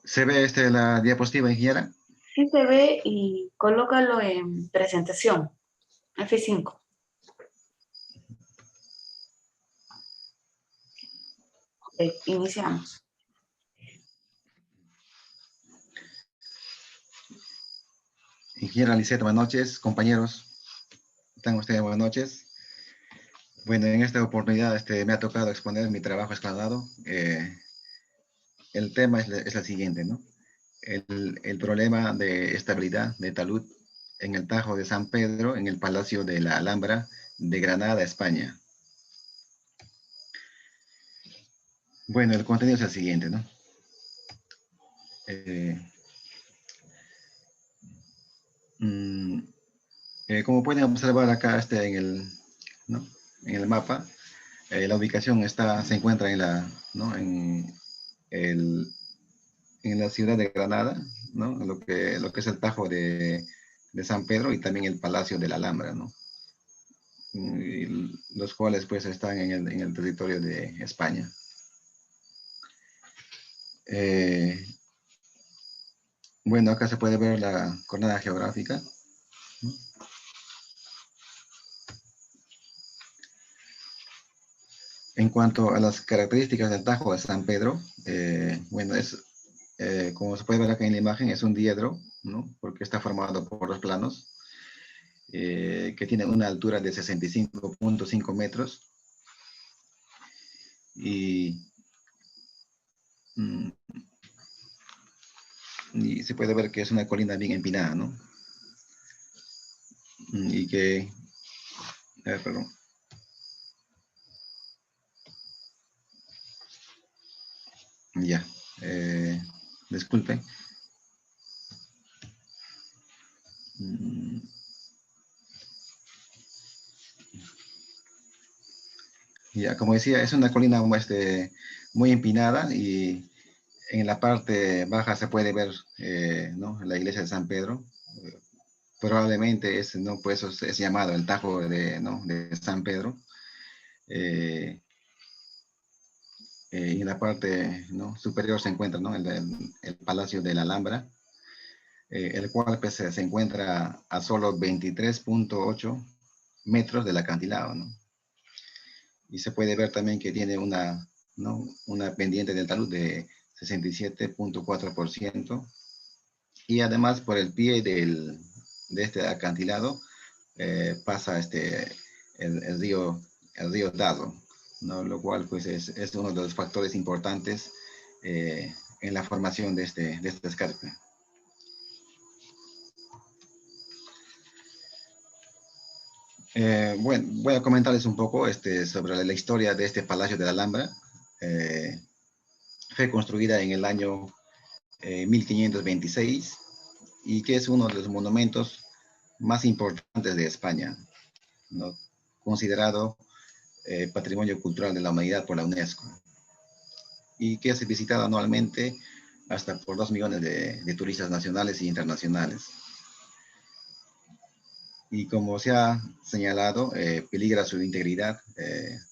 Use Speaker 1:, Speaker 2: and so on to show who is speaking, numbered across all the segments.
Speaker 1: ¿Se ve la diapositiva, ingeniera?
Speaker 2: Sí se ve y colócalo en presentación, F5. Ok, iniciamos.
Speaker 1: Ingeniera Lisette, buenas noches, compañeros. Tengan ustedes buenas noches. Bueno, en esta oportunidad me ha tocado exponer mi trabajo escalado. El tema es el siguiente, ¿no? El problema de estabilidad de talud en el Tajo de San Pedro, en el Palacio de la Alhambra de Granada, España. Bueno, el contenido es el siguiente, ¿no? Como pueden observar acá ¿no? En el mapa, la ubicación se encuentra ¿no? En la ciudad de Granada, ¿no? Lo que es el Tajo de San Pedro y también el Palacio de la Alhambra, ¿no? Y los cuales pues están en el territorio de España. Bueno, acá se puede ver la coordenada geográfica, ¿no? En cuanto a las características del Tajo de San Pedro, bueno, como se puede ver acá en la imagen, es un diedro, ¿no? Porque está formado por dos planos, que tiene una altura de 65.5 metros. Mm, y se puede ver que es una colina bien empinada, ¿no? Y que, perdón. Ya, disculpen. Ya, como decía, es una colina muy empinada y en la parte baja se puede ver, ¿no? La iglesia de San Pedro. Probablemente ¿no? Pues eso es llamado el Tajo ¿no? de San Pedro. Y en la parte, ¿no? superior se encuentra, ¿no? el Palacio de la Alhambra, el cual pues, se encuentra a solo 23.8 metros del acantilado, ¿no? Y se puede ver también que tiene ¿no? una pendiente del talud de 67.4%. Y además por el pie de este acantilado pasa el río Dado, ¿no? Lo cual pues es uno de los factores importantes en la formación de este escarpe. Bueno, voy a comentarles un poco sobre la historia de este Palacio de la Alhambra. Fue construida en el año 1526 y que es uno de los monumentos más importantes de España, ¿no? Considerado Patrimonio Cultural de la Humanidad por la UNESCO, y que es visitado anualmente hasta por 2 millones de turistas nacionales e internacionales. Y como se ha señalado, peligra su integridad,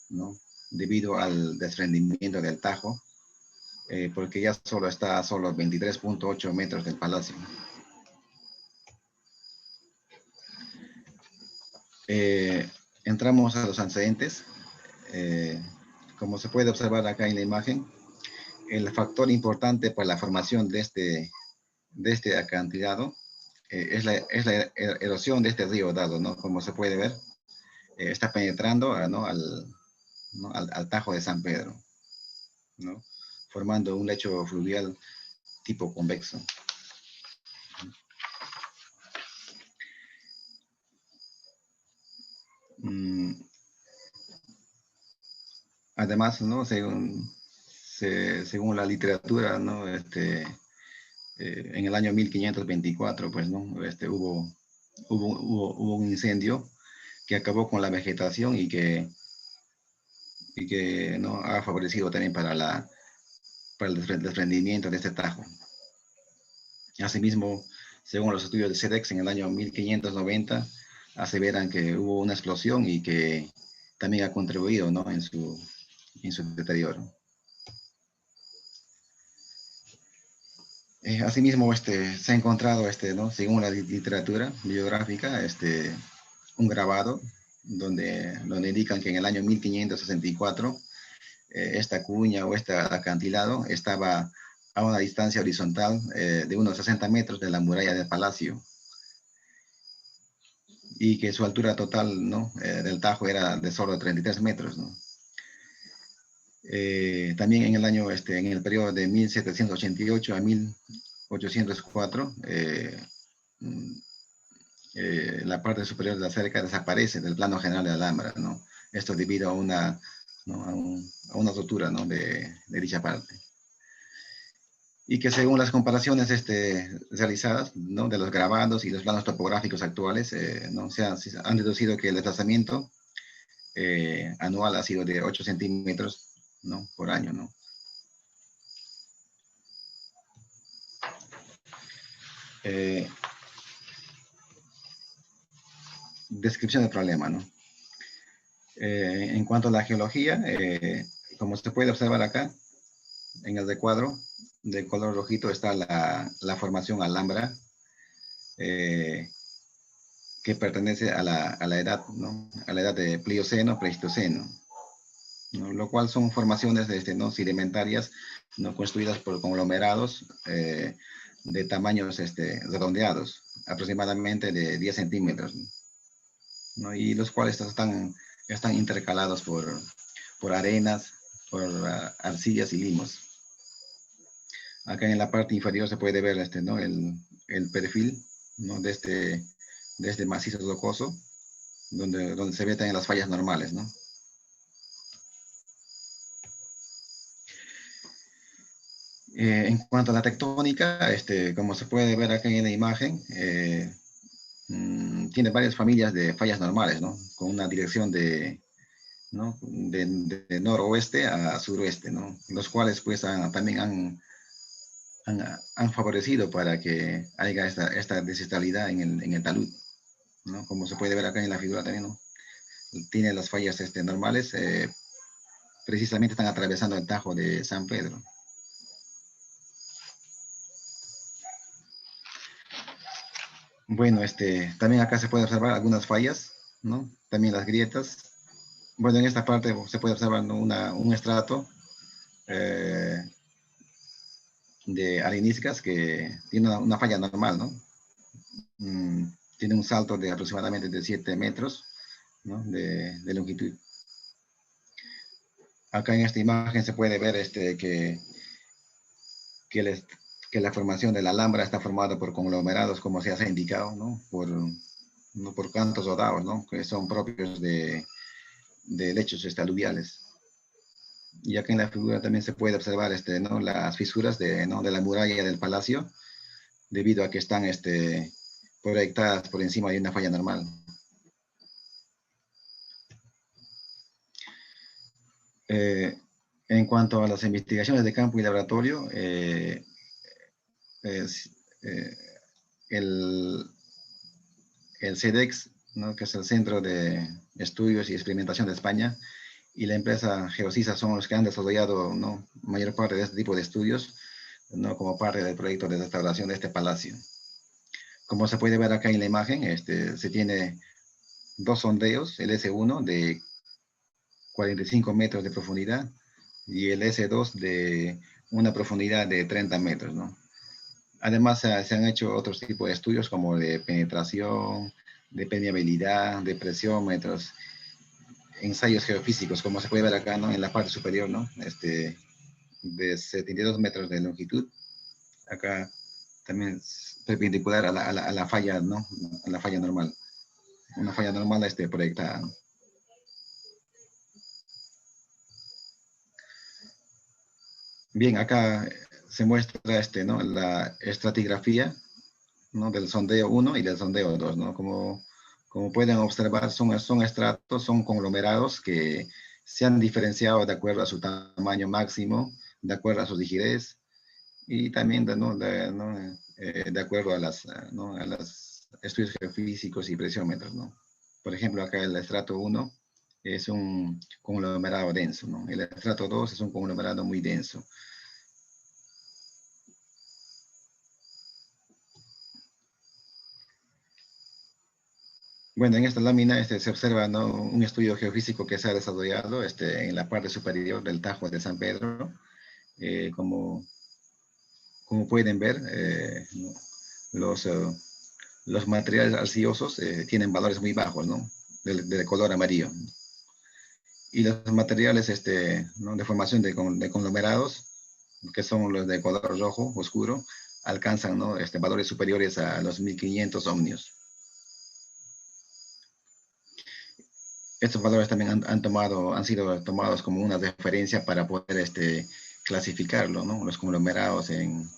Speaker 1: ¿no? Debido al desprendimiento del Tajo, porque ya está a solo 23.8 metros del palacio. Entramos a los antecedentes. Como se puede observar acá en la imagen, el factor importante para la formación de este acantilado es la erosión de este río Dado, ¿no? Como se puede ver, está penetrando ¿no? al Tajo de San Pedro, ¿no? Formando un lecho fluvial tipo convexo. Además, ¿no? Según la literatura, ¿no? en el año 1524, pues, ¿no? Hubo un incendio que acabó con la vegetación y que ¿no? ha favorecido también para el desprendimiento de este tajo. Asimismo, según los estudios de SEDEX, en el año 1590, aseveran que hubo una explosión y que también ha contribuido, ¿no? en su deterioro. Asimismo, se ha encontrado, ¿no? Según la literatura biográfica, un grabado donde indican que en el año 1564 esta cuña o este acantilado estaba a una distancia horizontal de unos 60 metros de la muralla del palacio y que su altura total, ¿no? Del Tajo era de solo 33 metros, ¿no? También en el periodo de 1788 a 1804, la parte superior de la cerca desaparece del plano general de Alhambra, ¿no? Esto debido a una, ¿no? a una rotura, ¿no? de dicha parte. Y que según las comparaciones realizadas, ¿no? de los grabados y los planos topográficos actuales, ¿no? se han deducido que el desplazamiento anual ha sido de 8 centímetros, ¿no? por año, ¿no? Descripción del problema, ¿no? En cuanto a la geología, como se puede observar acá, en el recuadro de color rojito está la formación Alhambra, que pertenece a la edad, ¿no? a la edad de Plioceno, Pleistoceno, ¿no? Lo cual son formaciones ¿no? sedimentarias, ¿no? construidas por conglomerados de tamaños redondeados, aproximadamente de 10 centímetros, ¿no? y los cuales están intercalados por arenas, por arcillas y limos. Acá en la parte inferior se puede ver ¿no? el perfil, ¿no? de este macizo rocoso, donde se ve también las fallas normales, ¿no? En cuanto a la tectónica, como se puede ver acá en la imagen, tiene varias familias de fallas normales, ¿no? Con una dirección ¿no? de noroeste a suroeste, ¿no? Los cuales pues también han favorecido para que haya esta desestabilidad en el talud, ¿no? Como se puede ver acá en la figura también, ¿no? Tiene las fallas normales, precisamente están atravesando el Tajo de San Pedro. Bueno, también acá se puede observar algunas fallas, ¿no? También las grietas. Bueno, en esta parte se puede observar, ¿no? un estrato de areniscas que tiene una falla normal, ¿no? Tiene un salto de aproximadamente de 7 metros, ¿no? de longitud. Acá en esta imagen se puede ver que, les, que la formación de la Alhambra está formada por conglomerados, como se ha indicado, ¿no? Por cantos rodados, ¿no? Que son propios de lechos aluviales. Y acá en la figura también se puede observar ¿no? las fisuras ¿no? de la muralla del palacio, debido a que están proyectadas por encima de una falla normal. En cuanto a las investigaciones de campo y laboratorio, el CEDEX, ¿no? que es el Centro de Estudios y Experimentación de España, y la empresa Geosisa son los que han desarrollado, ¿no? mayor parte de este tipo de estudios, ¿no? como parte del proyecto de restauración de este palacio. Como se puede ver acá en la imagen, se tiene dos sondeos, el S1 de 45 metros de profundidad y el S2 de una profundidad de 30 metros, ¿no? Además, se han hecho otros tipos de estudios como de penetración, de permeabilidad, de presiómetros, ensayos geofísicos, como se puede ver acá, ¿no? En la parte superior, ¿no? De 72 metros de longitud. Acá también perpendicular a la falla, ¿no? A la falla normal. Una falla normal proyectada, ¿no? Bien, acá se muestra ¿no? La estratigrafía, ¿no? Del sondeo 1 y del sondeo 2, ¿no? Como pueden observar, son estratos, son conglomerados que se han diferenciado de acuerdo a su tamaño máximo, de acuerdo a su rigidez y también de acuerdo a ¿no? a los estudios geofísicos y presiómetros, ¿no? Por ejemplo, acá el estrato 1 es un conglomerado denso, ¿no? El estrato 2 es un conglomerado muy denso. Bueno, en esta lámina se observa, ¿no? Un estudio geofísico que se ha desarrollado en la parte superior del Tajo de San Pedro. Como pueden ver, ¿no? los, eh, los materiales arcillosos tienen valores muy bajos, ¿no? De color amarillo. Y los materiales ¿no? de formación de conglomerados, que son los de color rojo oscuro, alcanzan, ¿no? Valores superiores a los 1500 ohmios. Estos valores también han sido tomados como una referencia para poder clasificarlo, ¿no? Los conglomerados en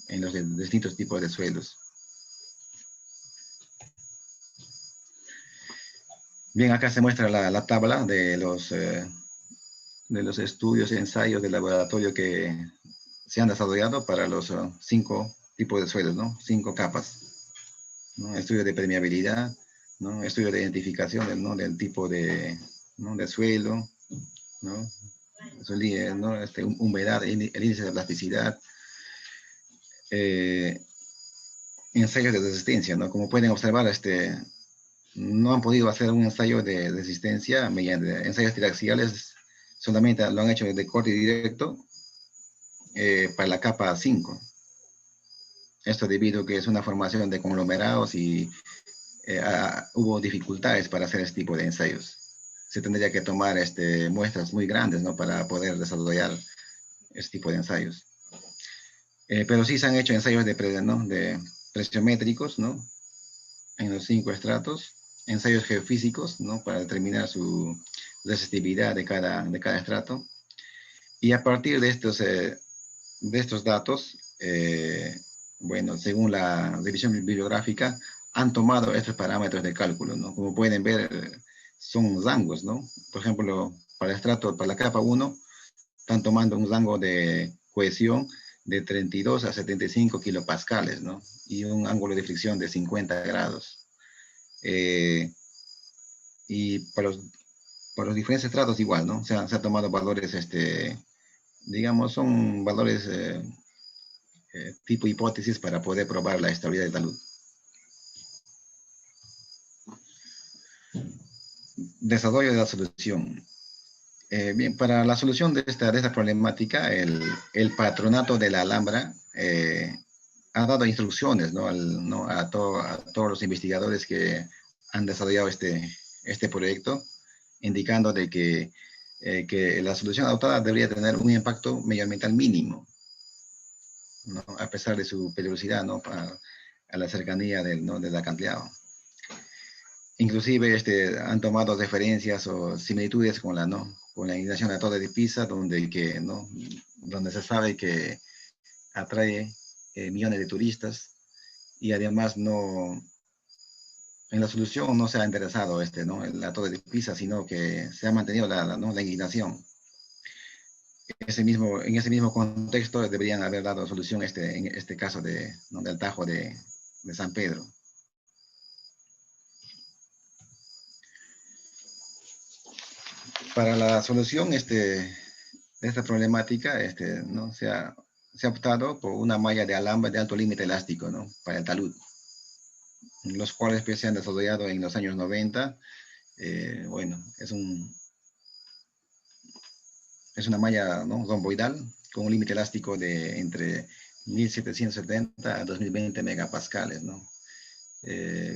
Speaker 1: los distintos tipos de suelos. Bien, acá se muestra la tabla de los estudios y ensayos de laboratorio que se han desarrollado para los 5 tipos de suelos, ¿no? 5 capas, ¿no? Estudio de permeabilidad, ¿no? Estudio de identificación ¿no? del tipo ¿no? de suelo, ¿no? ¿no? Humedad, el índice de plasticidad, ensayos de resistencia, ¿no? Como pueden observar, no han podido hacer un ensayo de resistencia mediante ensayos triaxiales, solamente lo han hecho de corte directo para la capa 5. Esto debido a que es una formación de conglomerados y hubo dificultades para hacer este tipo de ensayos. Se tendría que tomar muestras muy grandes, ¿no? Para poder desarrollar este tipo de ensayos. Pero sí se han hecho ensayos ¿no? de presiométricos, ¿no? En los 5 estratos, ensayos geofísicos, ¿no? Para determinar su resistividad de cada estrato. Y a partir de estos datos, bueno, según la revisión bibliográfica, han tomado estos parámetros de cálculo, ¿no? Como pueden ver, son rangos, ¿no? Por ejemplo, para el estrato, para la capa 1, están tomando un rango de cohesión de 32 a 75 kilopascales, ¿no? Y un ángulo de fricción de 50 grados. Y para los diferentes estratos igual, ¿no? Se han tomado valores, digamos, son valores tipo hipótesis para poder probar la estabilidad del talud. Desarrollo de la solución. Bien, para la solución de esta problemática, el patronato de la Alhambra ha dado instrucciones, ¿no? A todos los investigadores que han desarrollado este proyecto, indicando de que la solución adoptada debería tener un impacto medioambiental mínimo, ¿no? A pesar de su peligrosidad, ¿no? A la cercanía del acantilado. Inclusive han tomado referencias o similitudes con la inundación de la Torre de Pisa, donde se sabe que atrae millones de turistas y además en la solución no se ha interesado ¿no? en la Torre de Pisa, sino que se ha mantenido la indignación. En ese mismo contexto deberían haber dado solución en este caso del Tajo de San Pedro. Para la solución de esta problemática, ¿no? se ha optado por una malla de alambre de alto límite elástico, ¿no? Para el talud, los cuales pues, se han desarrollado en los años 90. Bueno, es una malla, ¿no? Romboidal con un límite elástico de entre 1770 a 2020 megapascales, ¿no?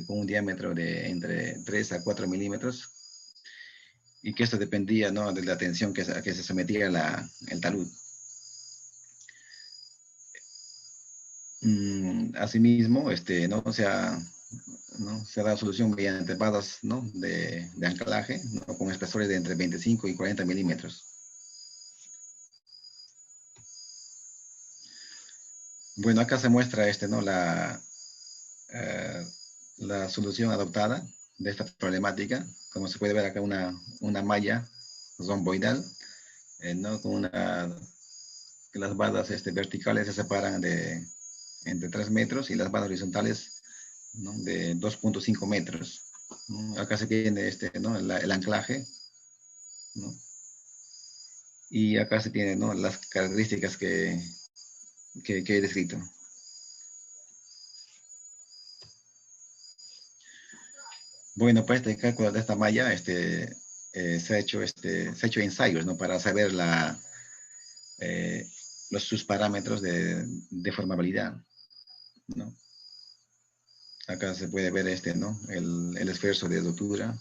Speaker 1: Con un diámetro de entre 3 a 4 milímetros, y que esto dependía, ¿no? de la tensión que se sometía el talud. Asimismo, ¿no? Se ha dado solución mediante barras, ¿no? de anclaje, ¿no? Con espesores de entre 25 y 40 milímetros. Bueno, acá se muestra ¿no? Eh, la solución adoptada de esta problemática. Como se puede ver acá, una malla romboidal, ¿no? Con las barras verticales se separan entre 3 metros y las barras horizontales, ¿no? De 2,5 metros. ¿No? Acá se tiene ¿no? el anclaje, ¿no? Y acá se tienen, ¿no? Las características que he descrito. Bueno, para este cálculo de esta malla se ha hecho ensayos, ¿no? Para saber eh, sus parámetros de formabilidad, ¿no? Acá se puede ver ¿no? El esfuerzo de rotura,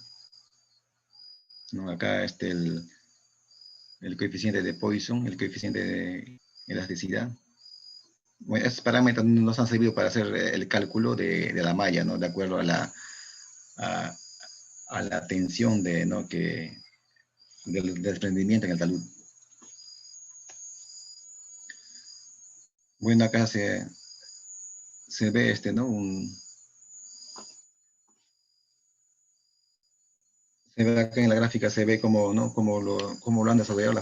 Speaker 1: ¿no? Acá el coeficiente de Poisson, el coeficiente de elasticidad. Bueno, estos parámetros nos han servido para hacer el cálculo de la malla, ¿no? De acuerdo a, a la tensión ¿no? del desprendimiento en el talud. Bueno, acá se ve ¿no? Se ve acá en la gráfica, se ve ¿no? cómo lo han desarrollado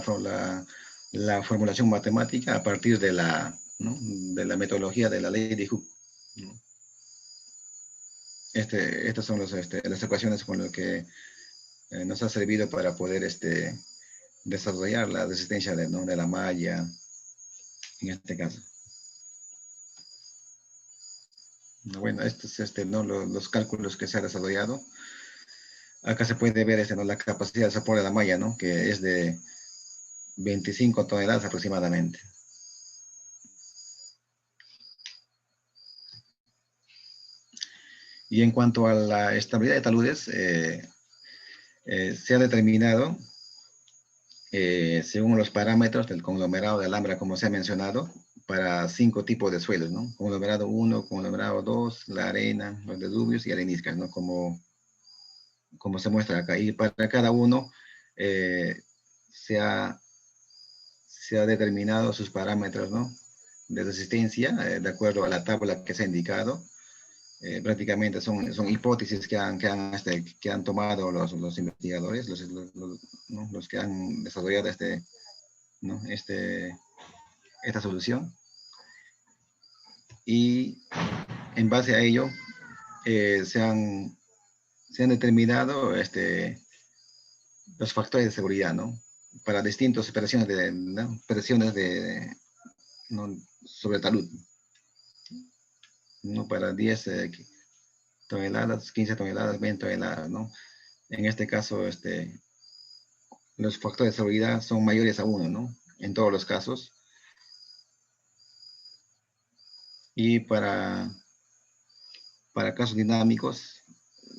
Speaker 1: la formulación matemática a partir ¿no? de la metodología de la ley de Hooke, ¿no? Estas son las ecuaciones con las que nos ha servido para poder desarrollar la resistencia ¿no? de la malla, en este caso. Bueno, estos ¿no? los cálculos que se han desarrollado. Acá se puede ver ¿no? la capacidad de soporte de la malla, ¿no? Que es de 25 toneladas aproximadamente. Y en cuanto a la estabilidad de taludes, se ha determinado, según los parámetros del conglomerado de Alhambra, como se ha mencionado, para 5 tipos de suelos, ¿no? Conglomerado 1, conglomerado 2, la arena, los deluvios y areniscas, ¿no? Como se muestra acá. Y para cada uno eh, se ha determinado sus parámetros, ¿no? De resistencia, de acuerdo a la tabla que se ha indicado. Prácticamente son hipótesis que han tomado los investigadores, ¿no? Los que han desarrollado ¿no? esta solución. Y en base a ello se han determinado los factores de seguridad, ¿no? Para distintas operaciones ¿no? presiones ¿no? sobre el talud, ¿no? Para 10 toneladas, 15 toneladas, 20 toneladas, ¿no? En este caso, los factores de seguridad son mayores a 1, ¿no? En todos los casos. Y para casos dinámicos,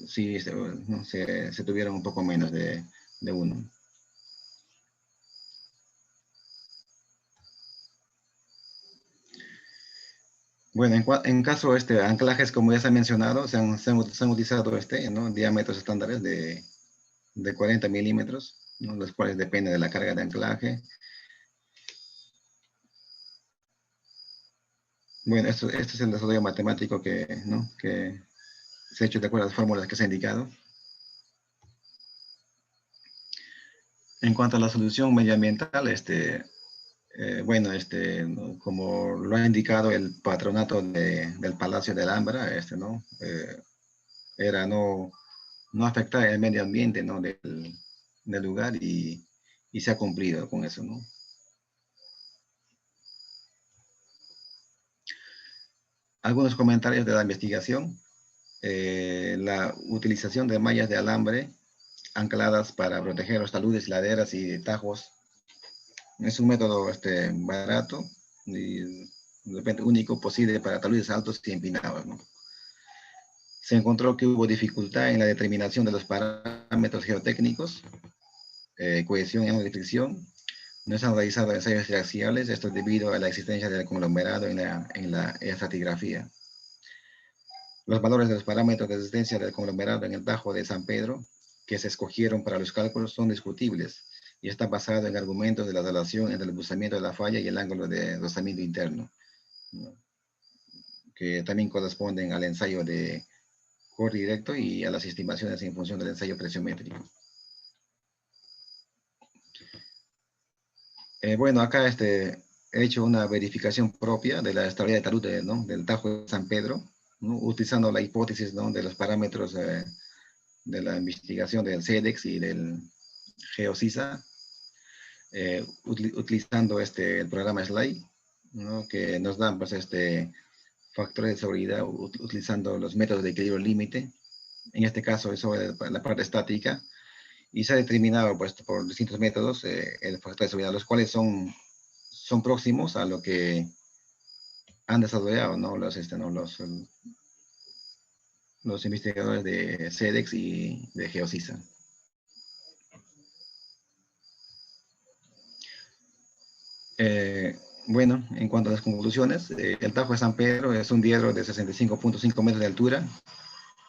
Speaker 1: sí, ¿no? se tuvieron un poco menos de 1. Bueno, en caso anclajes, como ya se ha mencionado, se han utilizado ¿no? diámetros estándares de 40 milímetros, ¿no? Los cuales dependen de la carga de anclaje. Bueno, esto es el desarrollo matemático ¿no? que se ha hecho de acuerdo a las fórmulas que se han indicado. En cuanto a la solución medioambiental, bueno, ¿no? Como lo ha indicado el patronato del Palacio de Alhambra, ¿no? Era no afectar el medio ambiente, ¿no? del lugar y se ha cumplido con eso, ¿no? Algunos comentarios de la investigación. La utilización de mallas de alambre ancladas para proteger los taludes, laderas y tajos es un método barato y de repente único posible para taludes altos y empinados, ¿no? Se encontró que hubo dificultad en la determinación de los parámetros geotécnicos, cohesión y ángulo de fricción. No se han realizado ensayos triaxiales, esto debido a la existencia del conglomerado en la estratigrafía. Los valores de los parámetros de resistencia del conglomerado en el Tajo de San Pedro, que se escogieron para los cálculos, son discutibles y está basado en argumentos de la relación entre el desplazamiento de la falla y el ángulo de rozamiento interno, ¿no? que también corresponden al ensayo de corte directo y a las estimaciones en función del ensayo presiométrico. Bueno, acá he hecho una verificación propia de la estabilidad de talud ¿no? del Tajo de San Pedro, ¿no? Utilizando la hipótesis, ¿no? de los parámetros de la investigación del CEDEX y del GeoCISA, utilizando el programa SLIDE, ¿no? que nos dan pues, factores de seguridad utilizando los métodos de equilibrio límite. En este caso, eso es la parte estática. Y se ha determinado pues, por distintos métodos el factor de seguridad, los cuales son próximos a lo que han desarrollado, ¿no? Los investigadores de CEDEX y de GeoCISA. Bueno, en cuanto a las conclusiones, el Tajo de San Pedro es un diedro de 65.5 metros de altura,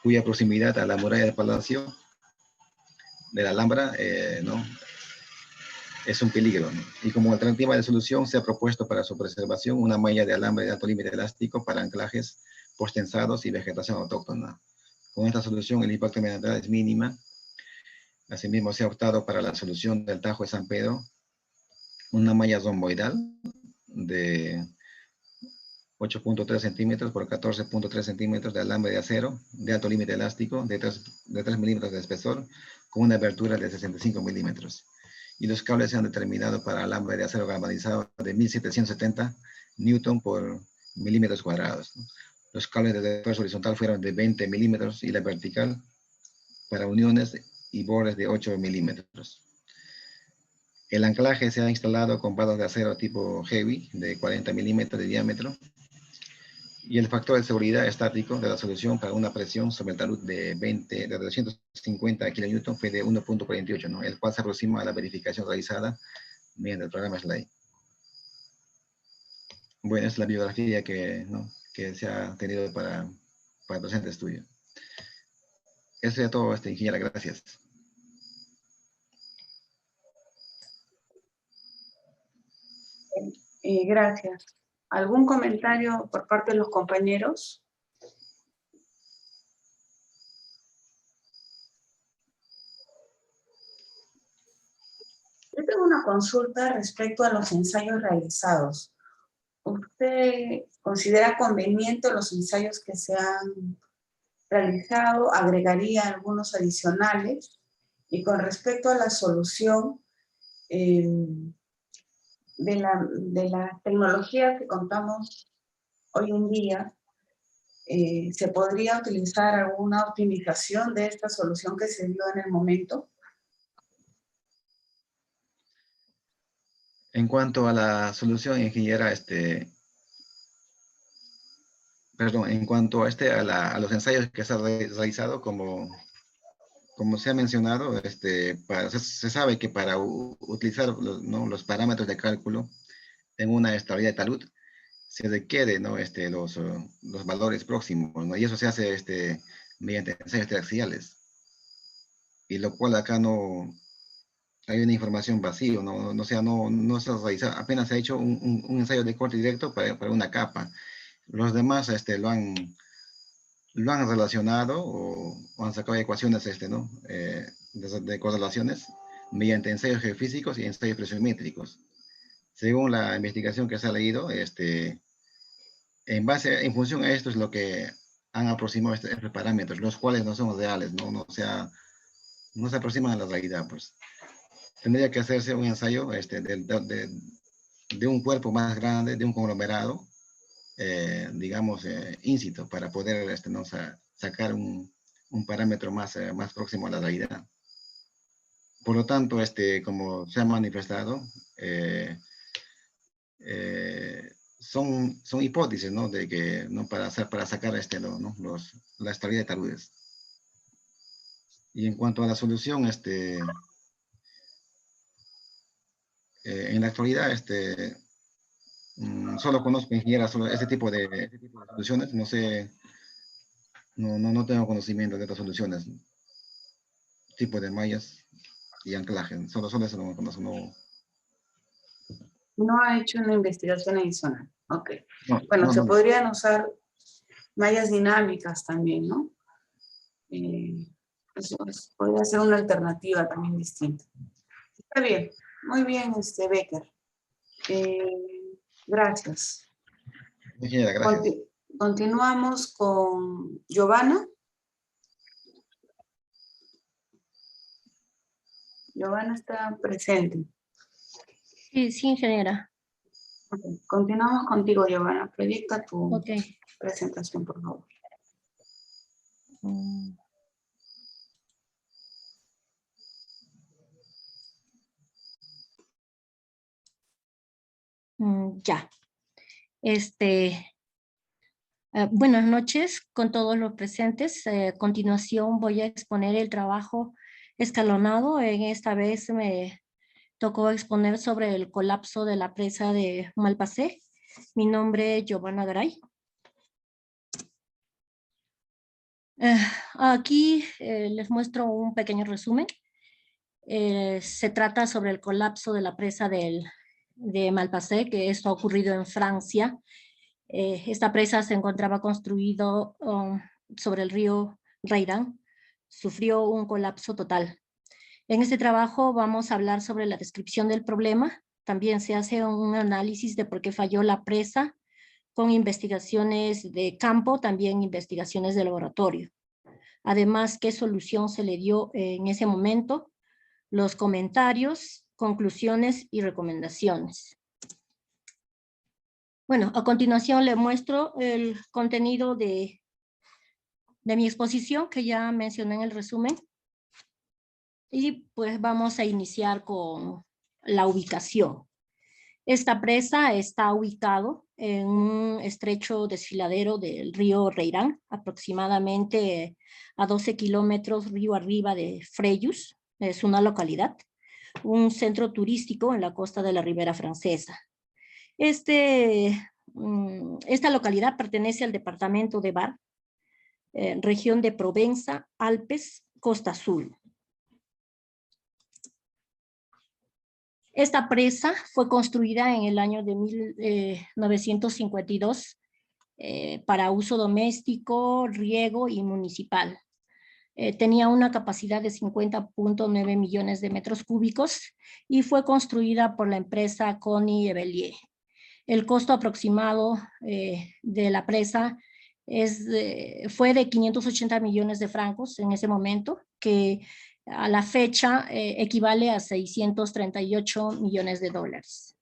Speaker 1: cuya proximidad a la muralla del Palacio de la Alhambra, ¿no? es un peligro, ¿no? Y como alternativa de solución se ha propuesto para su preservación una malla de alambre de alto límite elástico para anclajes postensados y vegetación autóctona. Con esta solución el impacto ambiental es mínima. Asimismo se ha optado para la solución del Tajo de San Pedro, una malla romboidal de 8.3 centímetros por 14.3 centímetros de alambre de acero de alto límite elástico de 3 milímetros de espesor con una abertura de 65 milímetros. Y los cables se han determinado para alambre de acero galvanizado de 1770 newton por milímetros cuadrados. Los cables de esfuerzo horizontal fueron de 20 milímetros y la vertical para uniones y bordes de 8 milímetros. El anclaje se ha instalado con barras de acero tipo heavy de 40 milímetros de diámetro y el factor de seguridad estático de la solución para una presión sobre el talud de 250 kN fue de 1.48, ¿no? El cual se aproxima a la verificación realizada mediante el programa SLIDE. Bueno, es la biografía ¿no? que se ha tenido para el presente estudio. Eso es todo, ingeniera, gracias.
Speaker 2: Gracias. ¿Algún comentario por parte de los compañeros? Yo tengo una consulta respecto a los ensayos realizados. ¿Usted considera conveniente los ensayos que se han realizado? ¿Agregaría algunos adicionales? Y con respecto a la solución de la tecnología que contamos hoy en día, ¿se podría utilizar alguna optimización de esta solución que se dio en el momento?
Speaker 1: En cuanto a la solución, ingeniera, perdón, en cuanto a los ensayos que se han realizado, como se ha mencionado, se sabe que para utilizar ¿no? los parámetros de cálculo en una estabilidad de talud, se requiere ¿no? los valores próximos, ¿no? Y eso se hace mediante ensayos triaxiales. Y lo cual acá no hay una información vacía, no se ha realizado, apenas se ha hecho un ensayo de corte directo para una capa. Los demás lo han relacionado o han sacado ecuaciones ¿no? De correlaciones mediante ensayos geofísicos y ensayos presiométricos. Según la investigación que se ha leído, en función a esto es lo que han aproximado estos parámetros, los cuales no son reales, no se aproximan a la realidad. Pues tendría que hacerse un ensayo de un cuerpo más grande, de un conglomerado, digamos, in situ, para poder ¿no? sacar un parámetro más próximo a la realidad. Por lo tanto, como se ha manifestado, son hipótesis, ¿no? De que, ¿no? Para sacar ¿no? la estabilidad de taludes. Y en cuanto a la solución, en la actualidad, solo conozco ingenieras solo este tipo de soluciones, no sé, no tengo conocimiento de otras soluciones, tipo de mallas y anclaje, solo eso no conozco,
Speaker 2: No ha hecho una investigación adicional. Ok.
Speaker 1: no,
Speaker 2: Bueno,
Speaker 1: no,
Speaker 2: se
Speaker 1: no,
Speaker 2: podrían usar mallas dinámicas también, ¿no? Eso podría ser una alternativa también distinta. Está bien, muy bien, Becker. Gracias.
Speaker 1: Gracias.
Speaker 2: Continuamos con Giovanna. Giovanna está presente.
Speaker 3: Sí, sí, ingeniera.
Speaker 2: Okay. Continuamos contigo, Giovanna. Proyecta tu
Speaker 3: Okay.
Speaker 2: presentación, por favor.
Speaker 3: Ya. Buenas noches con todos los presentes. A continuación voy a exponer el trabajo escalonado. En esta vez me tocó exponer sobre el colapso de la presa de Malpasé. Mi nombre es Giovanna Garay. Aquí les muestro un pequeño resumen. Se trata sobre el colapso de la presa de Malpasé, que esto ha ocurrido en Francia. Esta presa se encontraba construido sobre el río Reirán. Sufrió un colapso total. En este trabajo vamos a hablar sobre la descripción del problema. También se hace un análisis de por qué falló la presa, con investigaciones de campo, también investigaciones de laboratorio. Además, qué solución se le dio en ese momento, los comentarios, conclusiones y recomendaciones. Bueno, a continuación le muestro el contenido de mi exposición que ya mencioné en el resumen. Y pues vamos a iniciar con la ubicación. Esta presa está ubicado en un estrecho desfiladero del río Reirán, aproximadamente a 12 kilómetros río arriba de Frejus. Es una localidad, un centro turístico en la costa de la Ribera Francesa. Esta localidad pertenece al departamento de Var, región de Provenza, Alpes, Costa Azul. Esta presa fue construida en el año de 1952 para uso doméstico, riego y municipal. Tenía una capacidad de 50.9 millones de metros cúbicos y fue construida por la empresa Coni Evelier. El costo aproximado de la presa fue de 580 millones de francos en ese momento, que a la fecha equivale a 638 millones de dólares.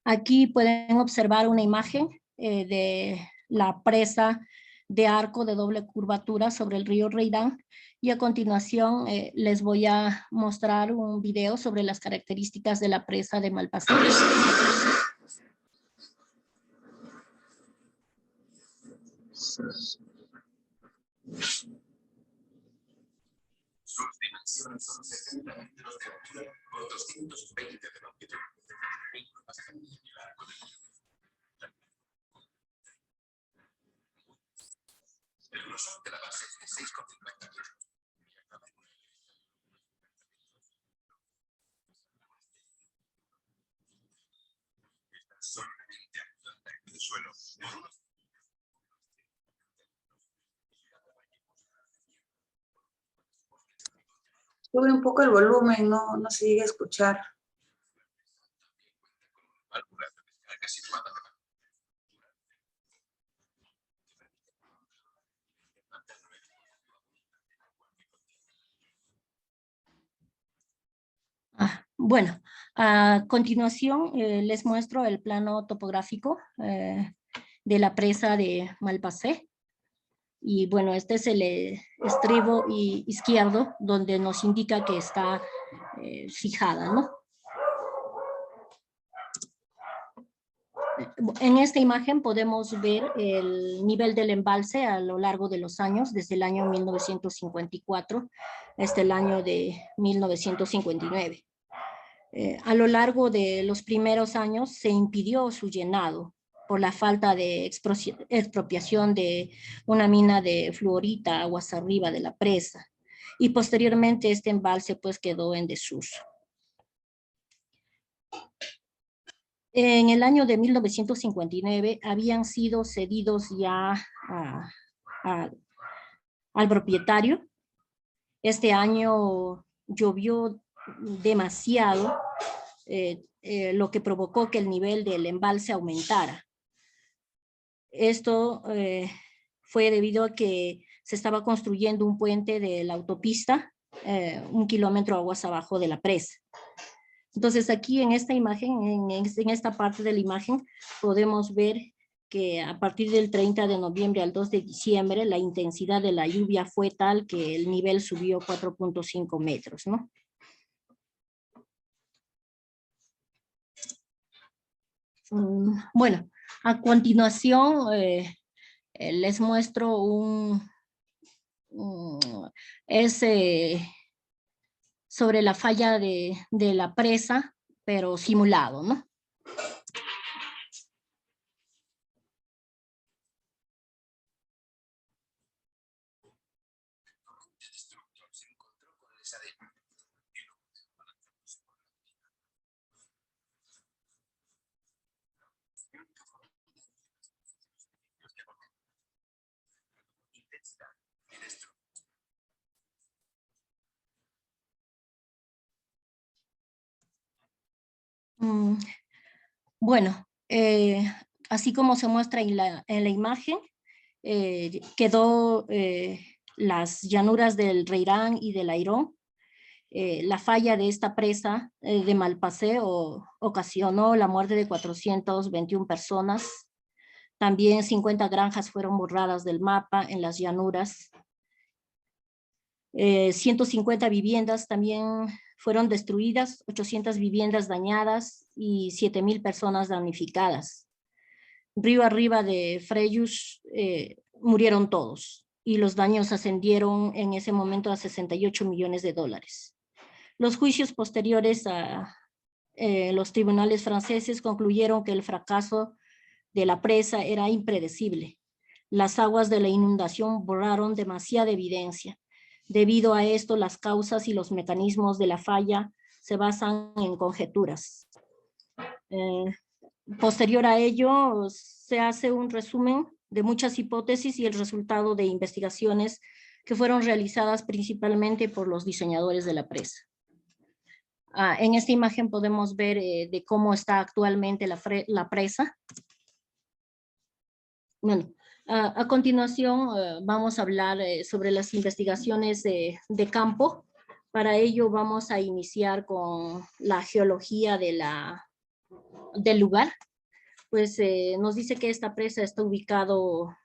Speaker 3: Aquí pueden observar una imagen de la presa de arco de doble curvatura sobre el río Reirán, y a continuación les voy a mostrar un video sobre las características de la presa de Malpasé.
Speaker 4: Sus dimensiones son 60 metros de altura por 220 de longitud. El grosor de la base es de 6,50 metros. Está solamente anclada en el suelo por unos.
Speaker 2: Sube un poco el volumen, no se llega a escuchar.
Speaker 3: Bueno, a continuación les muestro el plano topográfico de la presa de Malpasé. Y bueno, este es el estribo izquierdo, donde nos indica que está fijada, ¿no? En esta imagen podemos ver el nivel del embalse a lo largo de los años, desde el año 1954 hasta el año de 1959. A lo largo de los primeros años se impidió su llenado por la falta de expropiación de una mina de fluorita aguas arriba de la presa, y posteriormente este embalse pues quedó en desuso. En el año de 1959 habían sido cedidos ya al propietario. Este año llovió demasiado, lo que provocó que el nivel del embalse aumentara. Esto fue debido a que se estaba construyendo un puente de la autopista 1 kilómetro aguas abajo de la presa. Entonces aquí en esta imagen, en esta parte de la imagen, podemos ver que a partir del 30 de noviembre al 2 de diciembre, la intensidad de la lluvia fue tal que el nivel subió 4.5 metros, ¿no? Bueno, a continuación les muestro sobre la falla de la presa, pero simulado, ¿no? Bueno, así como se muestra en la imagen, quedó las llanuras del Reirán y del Airón. La falla de esta presa de Malpasé ocasionó la muerte de 421 personas. También 50 granjas fueron borradas del mapa en las llanuras. 150 viviendas también fueron destruidas, 800 viviendas dañadas y 7,000 personas damnificadas. Río arriba de Frejus murieron todos y los daños ascendieron en ese momento a 68 millones de dólares. Los juicios posteriores a los tribunales franceses concluyeron que el fracaso de la presa era impredecible. Las aguas de la inundación borraron demasiada evidencia. Debido a esto, las causas y los mecanismos de la falla se basan en conjeturas. Posterior a ello, se hace un resumen de muchas hipótesis y el resultado de investigaciones que fueron realizadas principalmente por los diseñadores de la presa. En esta imagen podemos ver de cómo está actualmente la presa. Bueno, a continuación vamos a hablar sobre las investigaciones de campo. Para ello vamos a iniciar con la geología del lugar. Pues nos dice que esta presa está ubicado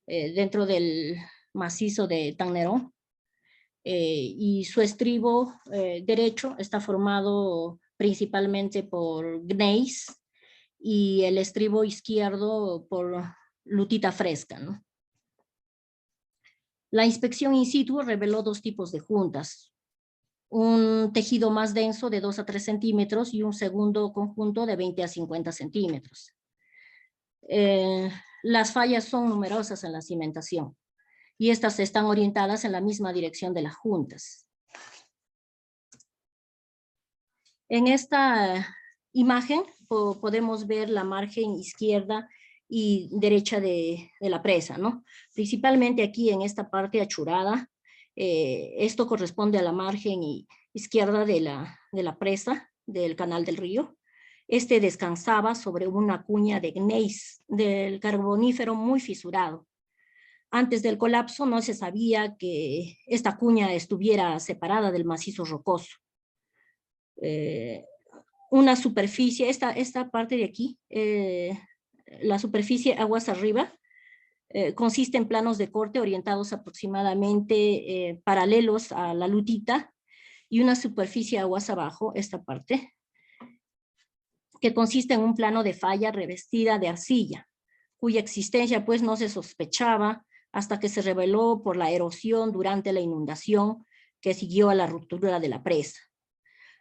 Speaker 3: dentro del macizo de Tannerón y su estribo derecho está formado principalmente por gneiss y el estribo izquierdo por lutita fresca, ¿no? La inspección in situ reveló dos tipos de juntas, un tejido más denso de 2 a 3 centímetros y un segundo conjunto de 20 a 50 centímetros. Las fallas son numerosas en la cimentación y estas están orientadas en la misma dirección de las juntas. En esta imagen podemos ver la margen izquierda y derecha de la presa, ¿no? Principalmente aquí en esta parte achurada, esto corresponde a la margen izquierda de la presa del canal del río. Este descansaba sobre una cuña de gneiss del carbonífero muy fisurado. Antes del colapso no se sabía que esta cuña estuviera separada del macizo rocoso. Una superficie, esta parte de aquí, la superficie aguas arriba, consiste en planos de corte orientados aproximadamente paralelos a la lutita y una superficie aguas abajo, esta parte, que consiste en un plano de falla revestida de arcilla, cuya existencia pues no se sospechaba hasta que se reveló por la erosión durante la inundación que siguió a la ruptura de la presa.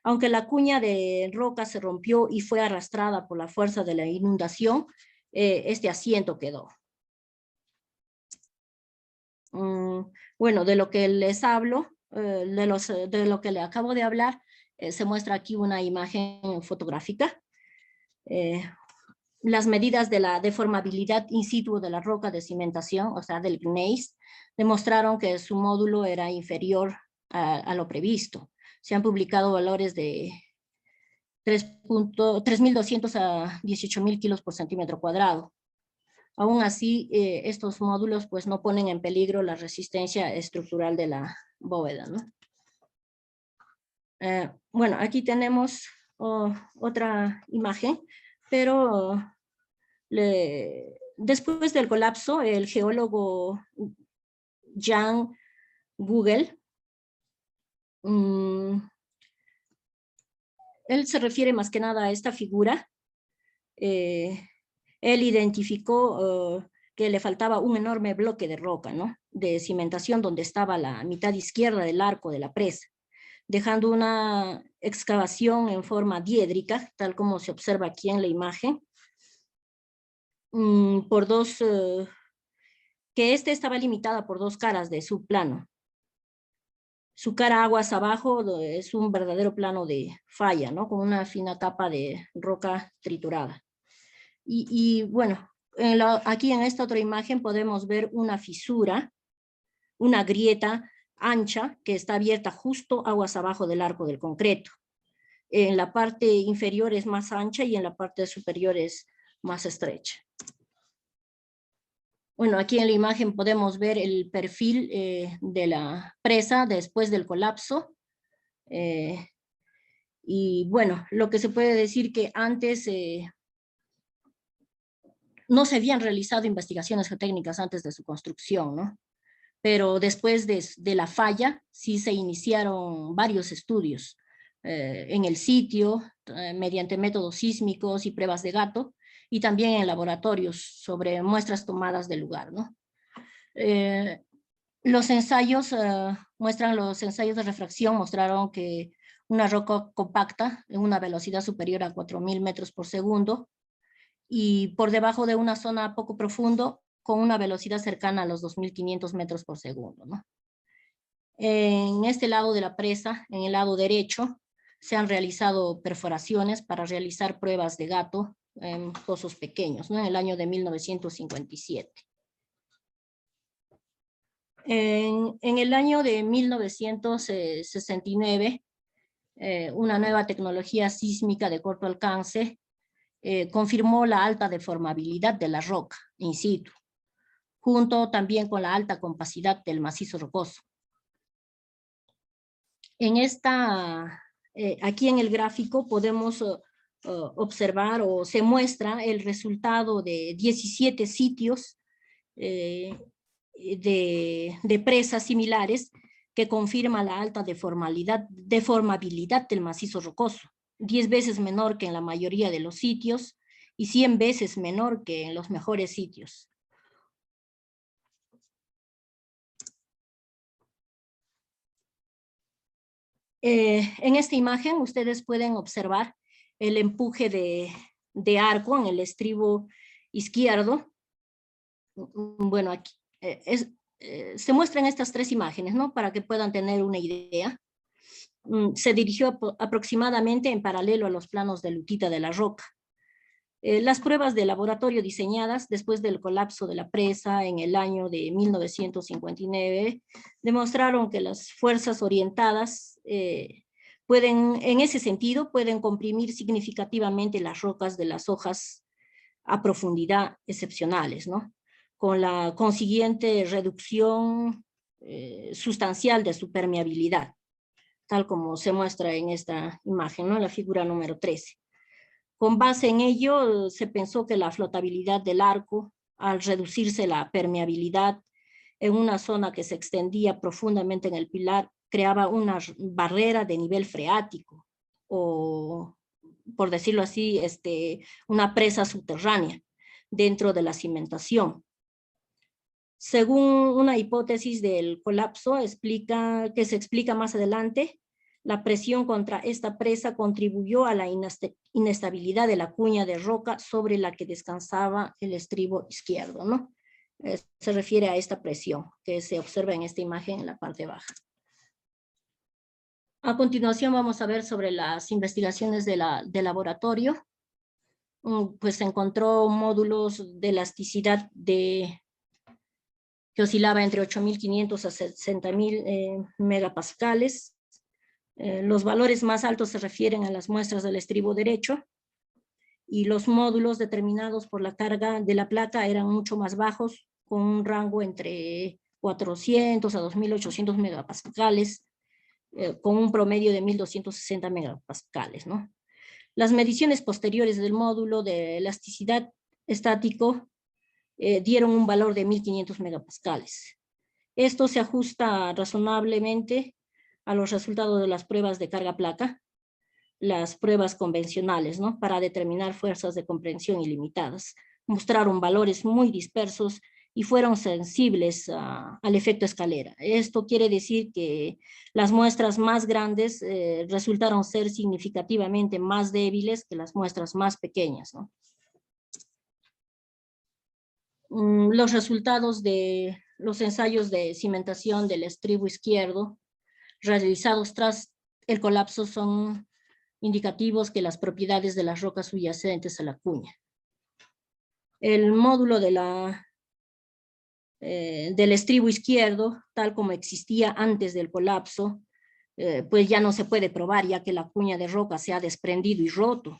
Speaker 3: Aunque la cuña de roca se rompió y fue arrastrada por la fuerza de la inundación, este asiento quedó. Bueno, de lo que les hablo, de lo que le acabo de hablar, se muestra aquí una imagen fotográfica. Las medidas de la deformabilidad in situ de la roca de cimentación, o sea, del gneiss, demostraron que su módulo era inferior a lo previsto. Se han publicado valores de 3.200 a 18.000 kilos por centímetro cuadrado. Aún así, estos módulos pues no ponen en peligro la resistencia estructural de la bóveda, ¿no? Bueno, aquí tenemos otra imagen, pero después del colapso, el geólogo Jan Google, él se refiere más que nada a esta figura. Él identificó que le faltaba un enorme bloque de roca, ¿no? De cimentación donde estaba la mitad izquierda del arco de la presa, dejando una excavación en forma diédrica, tal como se observa aquí en la imagen, por dos, que estaba limitada por dos caras de subplano. Su cara aguas abajo es un verdadero plano de falla, ¿no? Con una fina capa de roca triturada. Y bueno, aquí en esta otra imagen podemos ver una fisura, una grieta ancha que está abierta justo aguas abajo del arco del concreto. En la parte inferior es más ancha y en la parte superior es más estrecha. Bueno, aquí en la imagen podemos ver el perfil de la presa después del colapso. Y bueno, lo que se puede decir que antes no se habían realizado investigaciones geotécnicas antes de su construcción, ¿no? Pero después de la falla sí se iniciaron varios estudios en el sitio, mediante métodos sísmicos y pruebas de gato, y también en laboratorios sobre muestras tomadas del lugar, ¿no? Los ensayos de refracción mostraron que una roca compacta en una velocidad superior a 4.000 metros por segundo y por debajo de una zona poco profundo con una velocidad cercana a los 2.500 metros por segundo, ¿no? En este lado de la presa, en el lado derecho, se han realizado perforaciones para realizar pruebas de gato en pozos pequeños, ¿no? En el año de 1957. En el año de 1969, una nueva tecnología sísmica de corto alcance confirmó la alta deformabilidad de la roca in situ, junto también con la alta compacidad del macizo rocoso. Aquí en el gráfico podemos observar o se muestra el resultado de 17 sitios de presas similares que confirma la alta deformabilidad del macizo rocoso, 10 veces menor que en la mayoría de los sitios y 100 veces menor que en los mejores sitios. En esta imagen ustedes pueden observar el empuje de arco en el estribo izquierdo. Bueno, aquí se muestran estas tres imágenes, ¿no? Para que puedan tener una idea. Se dirigió aproximadamente en paralelo a los planos de lutita de la roca. Las pruebas de laboratorio diseñadas después del colapso de la presa en el año de 1959 demostraron que las fuerzas orientadas en ese sentido, pueden comprimir significativamente las rocas de las hojas a profundidad excepcionales, ¿no? Con la consiguiente reducción sustancial de su permeabilidad, tal como se muestra en esta imagen, ¿no? En la figura número 13. Con base en ello, se pensó que la flotabilidad del arco, al reducirse la permeabilidad en una zona que se extendía profundamente en el pilar, creaba una barrera de nivel freático, o por decirlo así, una presa subterránea dentro de la cimentación. Según una hipótesis del colapso que se explica más adelante, la presión contra esta presa contribuyó a la inestabilidad de la cuña de roca sobre la que descansaba el estribo izquierdo, ¿no? Se refiere a esta presión que se observa en esta imagen en la parte baja. A continuación vamos a ver sobre las investigaciones de laboratorio. pues se encontró módulos de elasticidad que oscilaba entre 8.500 a 60.000 megapascales. Los valores más altos se refieren a las muestras del estribo derecho, y los módulos determinados por la carga de la placa eran mucho más bajos, con un rango entre 400 a 2.800 megapascales, con un promedio de 1.260 megapascales, ¿no? Las mediciones posteriores del módulo de elasticidad estático dieron un valor de 1.500 megapascales. Esto se ajusta razonablemente a los resultados de las pruebas de carga placa, las pruebas convencionales, ¿no? Para determinar fuerzas de comprensión ilimitadas. Mostraron valores muy dispersos y fueron sensibles al efecto escalera. Esto quiere decir que las muestras más grandes resultaron ser significativamente más débiles que las muestras más pequeñas, ¿no? Los resultados de los ensayos de cimentación del estribo izquierdo realizados tras el colapso son indicativos que las propiedades de las rocas subyacentes a la cuña. El módulo del estribo izquierdo, tal como existía antes del colapso, pues ya no se puede probar, ya que la cuña de roca se ha desprendido y roto.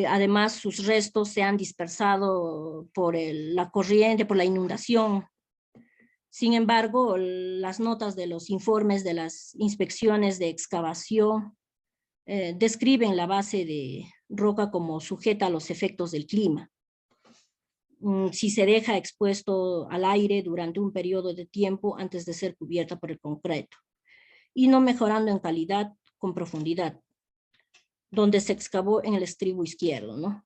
Speaker 3: Además, sus restos se han dispersado por la corriente, por la inundación. Sin embargo, las notas de los informes de las inspecciones de excavación describen la base de roca como sujeta a los efectos del clima. Si se deja expuesto al aire durante un periodo de tiempo antes de ser cubierta por el concreto, y no mejorando en calidad con profundidad, donde se excavó en el estribo izquierdo, ¿no?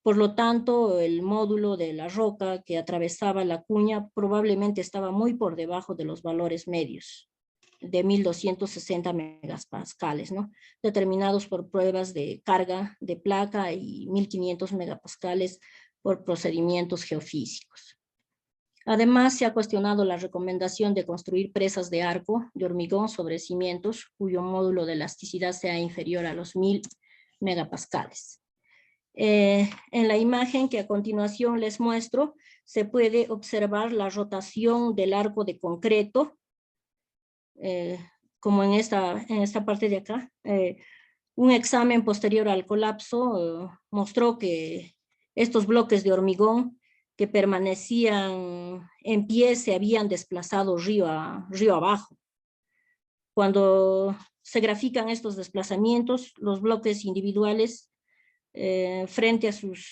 Speaker 3: Por lo tanto, el módulo de la roca que atravesaba la cuña probablemente estaba muy por debajo de los valores medios, de 1.260 megapascales, ¿no? Determinados por pruebas de carga de placa, y 1.500 megapascales por procedimientos geofísicos. Además, se ha cuestionado la recomendación de construir presas de arco de hormigón sobre cimientos cuyo módulo de elasticidad sea inferior a los 1.000 megapascales. En la imagen que a continuación les muestro, se puede observar la rotación del arco de concreto, como en esta parte de acá. Un examen posterior al colapso mostró que estos bloques de hormigón que permanecían en pie se habían desplazado río abajo. Cuando se grafican estos desplazamientos, los bloques individuales frente a sus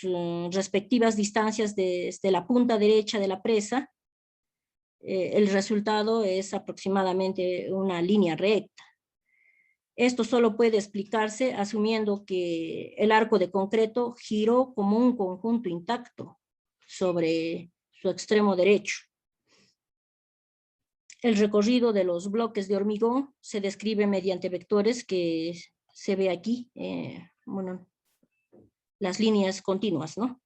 Speaker 3: respectivas distancias desde la punta derecha de la presa, el resultado es aproximadamente una línea recta. Esto solo puede explicarse asumiendo que el arco de concreto giró como un conjunto intacto sobre su extremo derecho. El recorrido de los bloques de hormigón se describe mediante vectores que se ve aquí, bueno, las líneas continuas, ¿no?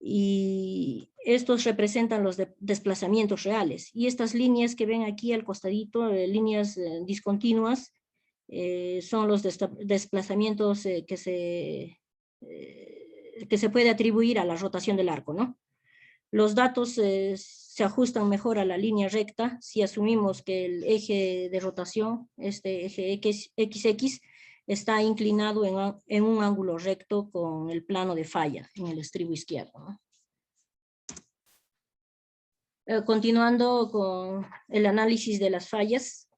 Speaker 3: Y estos representan los desplazamientos reales. Y estas líneas que ven aquí al costadito, líneas discontinuas, son los desplazamientos que se puede atribuir a la rotación del arco, ¿no? Los datos se ajustan mejor a la línea recta si asumimos que el eje de rotación, este eje XX, está inclinado en un ángulo recto con el plano de falla en el estribo izquierdo, ¿no? Continuando con el análisis de las fallas,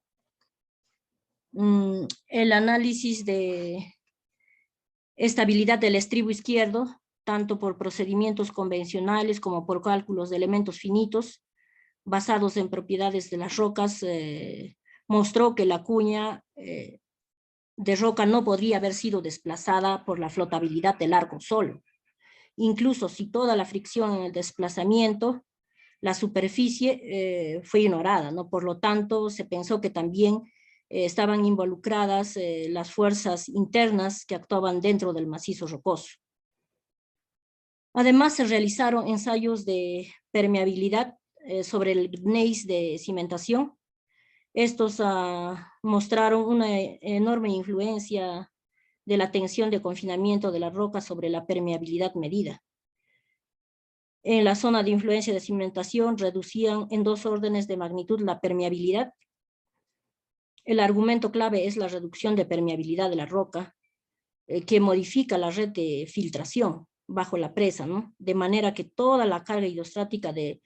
Speaker 3: el análisis de estabilidad del estribo izquierdo, tanto por procedimientos convencionales como por cálculos de elementos finitos, basados en propiedades de las rocas, mostró que la cuña de roca no podría haber sido desplazada por la flotabilidad del arco solo. Incluso si toda la fricción en el desplazamiento, la superficie fue ignorada, ¿no? Por lo tanto, se pensó que también estaban involucradas las fuerzas internas que actuaban dentro del macizo rocoso. Además, se realizaron ensayos de permeabilidad sobre el gneiss de cimentación. Estos mostraron una enorme influencia de la tensión de confinamiento de la roca sobre la permeabilidad medida. En la zona de influencia de cimentación reducían en 2 órdenes de magnitud la permeabilidad. El argumento clave es la reducción de permeabilidad de la roca, que modifica la red de filtración bajo la presa, ¿no? De manera que toda la carga hidrostática de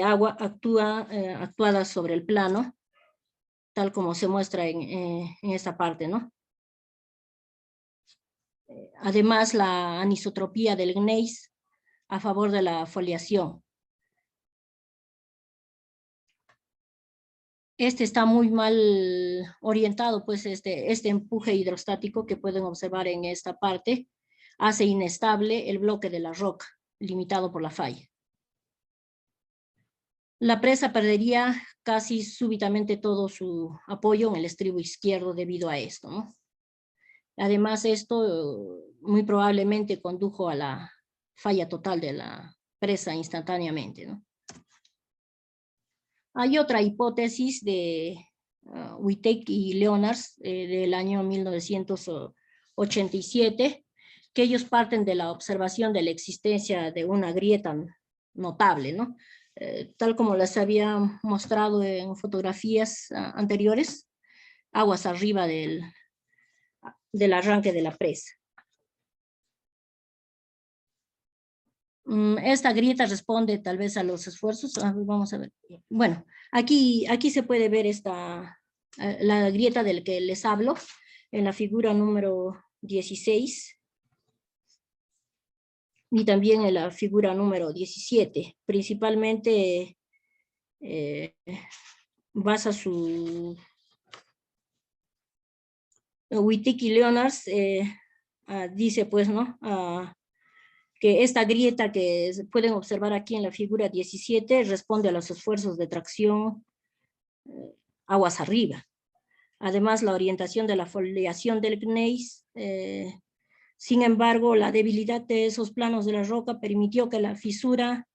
Speaker 3: agua actuada sobre el plano, tal como se muestra en esta parte, ¿no? Además, la anisotropía del gneiss a favor de la foliación. Este está muy mal orientado, pues este empuje hidrostático que pueden observar en esta parte hace inestable el bloque de la roca, limitado por la falla. La presa perdería casi súbitamente todo su apoyo en el estribo izquierdo debido a esto, ¿no? Además, esto muy probablemente condujo a la falla total de la presa instantáneamente, ¿no? Hay otra hipótesis de Wittek y Leonards del año 1987, que ellos parten de la observación de la existencia de una grieta notable, ¿no? Tal como les había mostrado en fotografías anteriores, aguas arriba del arranque de la presa. Esta grieta responde tal vez a los esfuerzos. Vamos a ver. Bueno, aquí se puede ver la grieta del que les hablo en la figura número 16 y también en la figura número 17. Principalmente basa su Wittek y Leonards dice pues, ¿no? Que esta grieta que pueden observar aquí en la figura 17 responde a los esfuerzos de tracción aguas arriba. Además, la orientación de la foliación del gneiss, sin embargo, la debilidad de esos planos de la roca permitió que la fisura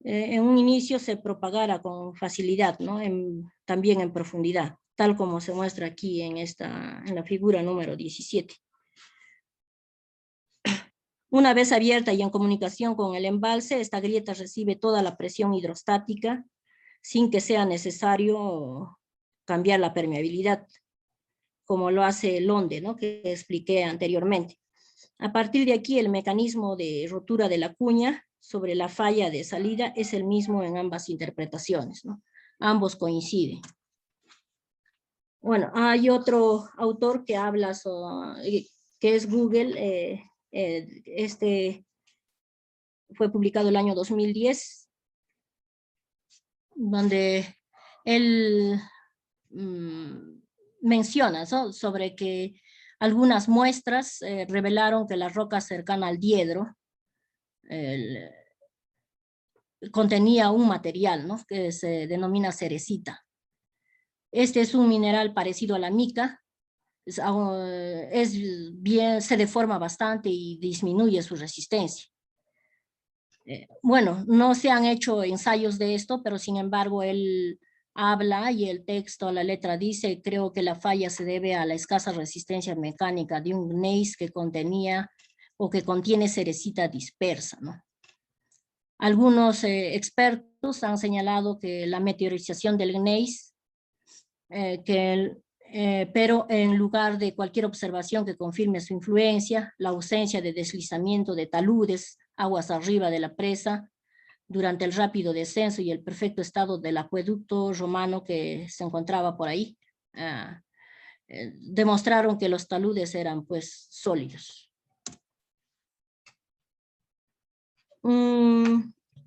Speaker 3: en un inicio se propagara con facilidad, ¿no? También en profundidad, tal como se muestra aquí en la figura número 17. Una vez abierta y en comunicación con el embalse, esta grieta recibe toda la presión hidrostática sin que sea necesario cambiar la permeabilidad, como lo hace el Onde, ¿no? Que expliqué anteriormente. A partir de aquí, el mecanismo de rotura de la cuña sobre la falla de salida es el mismo en ambas interpretaciones, ¿no? Ambos coinciden. Bueno, hay otro autor que habla que es Google. Este fue publicado el año 2010, donde él menciona, ¿no? Sobre que algunas muestras revelaron que la roca cercana al diedro contenía un material, ¿no? Que se denomina cerecita. Este es un mineral parecido a la mica, se deforma bastante y disminuye su resistencia. Bueno, no se han hecho ensayos de esto, pero sin embargo él habla y el texto, la letra dice: creo que la falla se debe a la escasa resistencia mecánica de un gneiss que contiene cerecita dispersa, ¿no? Algunos expertos han señalado que la meteorización del gneiss, pero en lugar de cualquier observación que confirme su influencia, la ausencia de deslizamiento de taludes aguas arriba de la presa durante el rápido descenso y el perfecto estado del acueducto romano que se encontraba por ahí, demostraron que los taludes eran pues sólidos.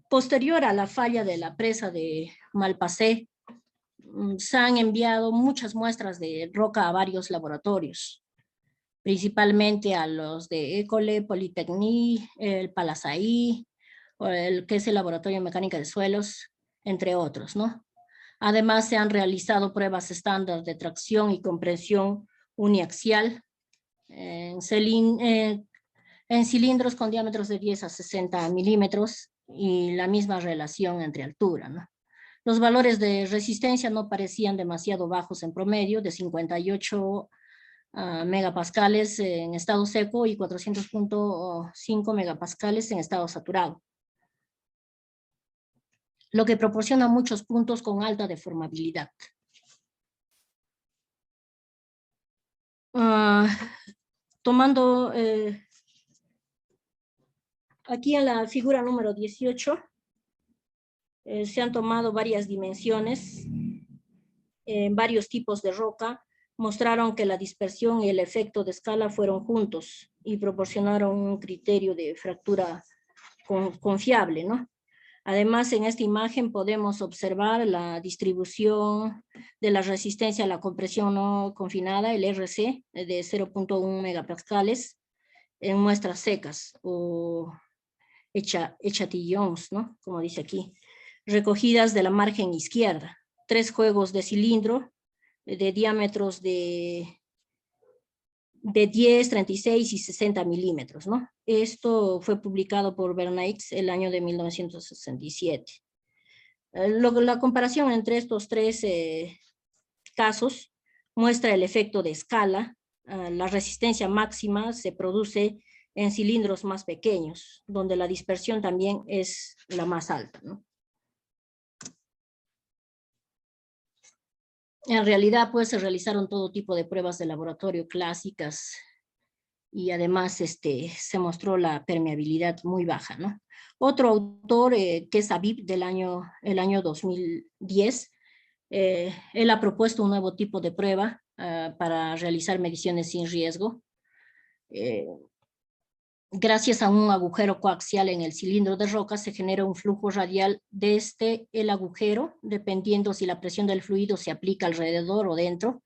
Speaker 3: Posterior a la falla de la presa de Malpasé, se han enviado muchas muestras de roca a varios laboratorios, principalmente a los de École, Polytechnique, el Palasaí, que es el Laboratorio de Mecánica de Suelos, entre otros, ¿no? Además, se han realizado pruebas estándar de tracción y compresión uniaxial en cilindros con diámetros de 10 a 60 milímetros y la misma relación entre altura, ¿no? Los valores de resistencia no parecían demasiado bajos en promedio, de 58 megapascales en estado seco y 400.5 megapascales en estado saturado, lo que proporciona muchos puntos con alta deformabilidad. Tomando aquí en la figura número 18, se han tomado varias dimensiones en varios tipos de roca, mostraron que la dispersión y el efecto de escala fueron juntos y proporcionaron un criterio de fractura confiable, ¿no? Además, en esta imagen podemos observar la distribución de la resistencia a la compresión no confinada, el RC, de 0.1 megapascales en muestras secas o echatillons, ¿no? Como dice aquí, recogidas de la margen izquierda. 3 juegos de cilindro de diámetros de 10, 36 y 60 milímetros, ¿no? Esto fue publicado por Bernays el año de 1967. La comparación entre estos 3 casos muestra el efecto de escala. La resistencia máxima se produce en cilindros más pequeños, donde la dispersión también es la más alta, ¿no? En realidad, pues, se realizaron todo tipo de pruebas de laboratorio clásicas y además se mostró la permeabilidad muy baja, ¿no? Otro autor, que es Habib, el año 2010, él ha propuesto un nuevo tipo de prueba para realizar mediciones sin riesgo. Gracias a un agujero coaxial en el cilindro de roca se genera un flujo radial desde el agujero, dependiendo si la presión del fluido se aplica alrededor o dentro.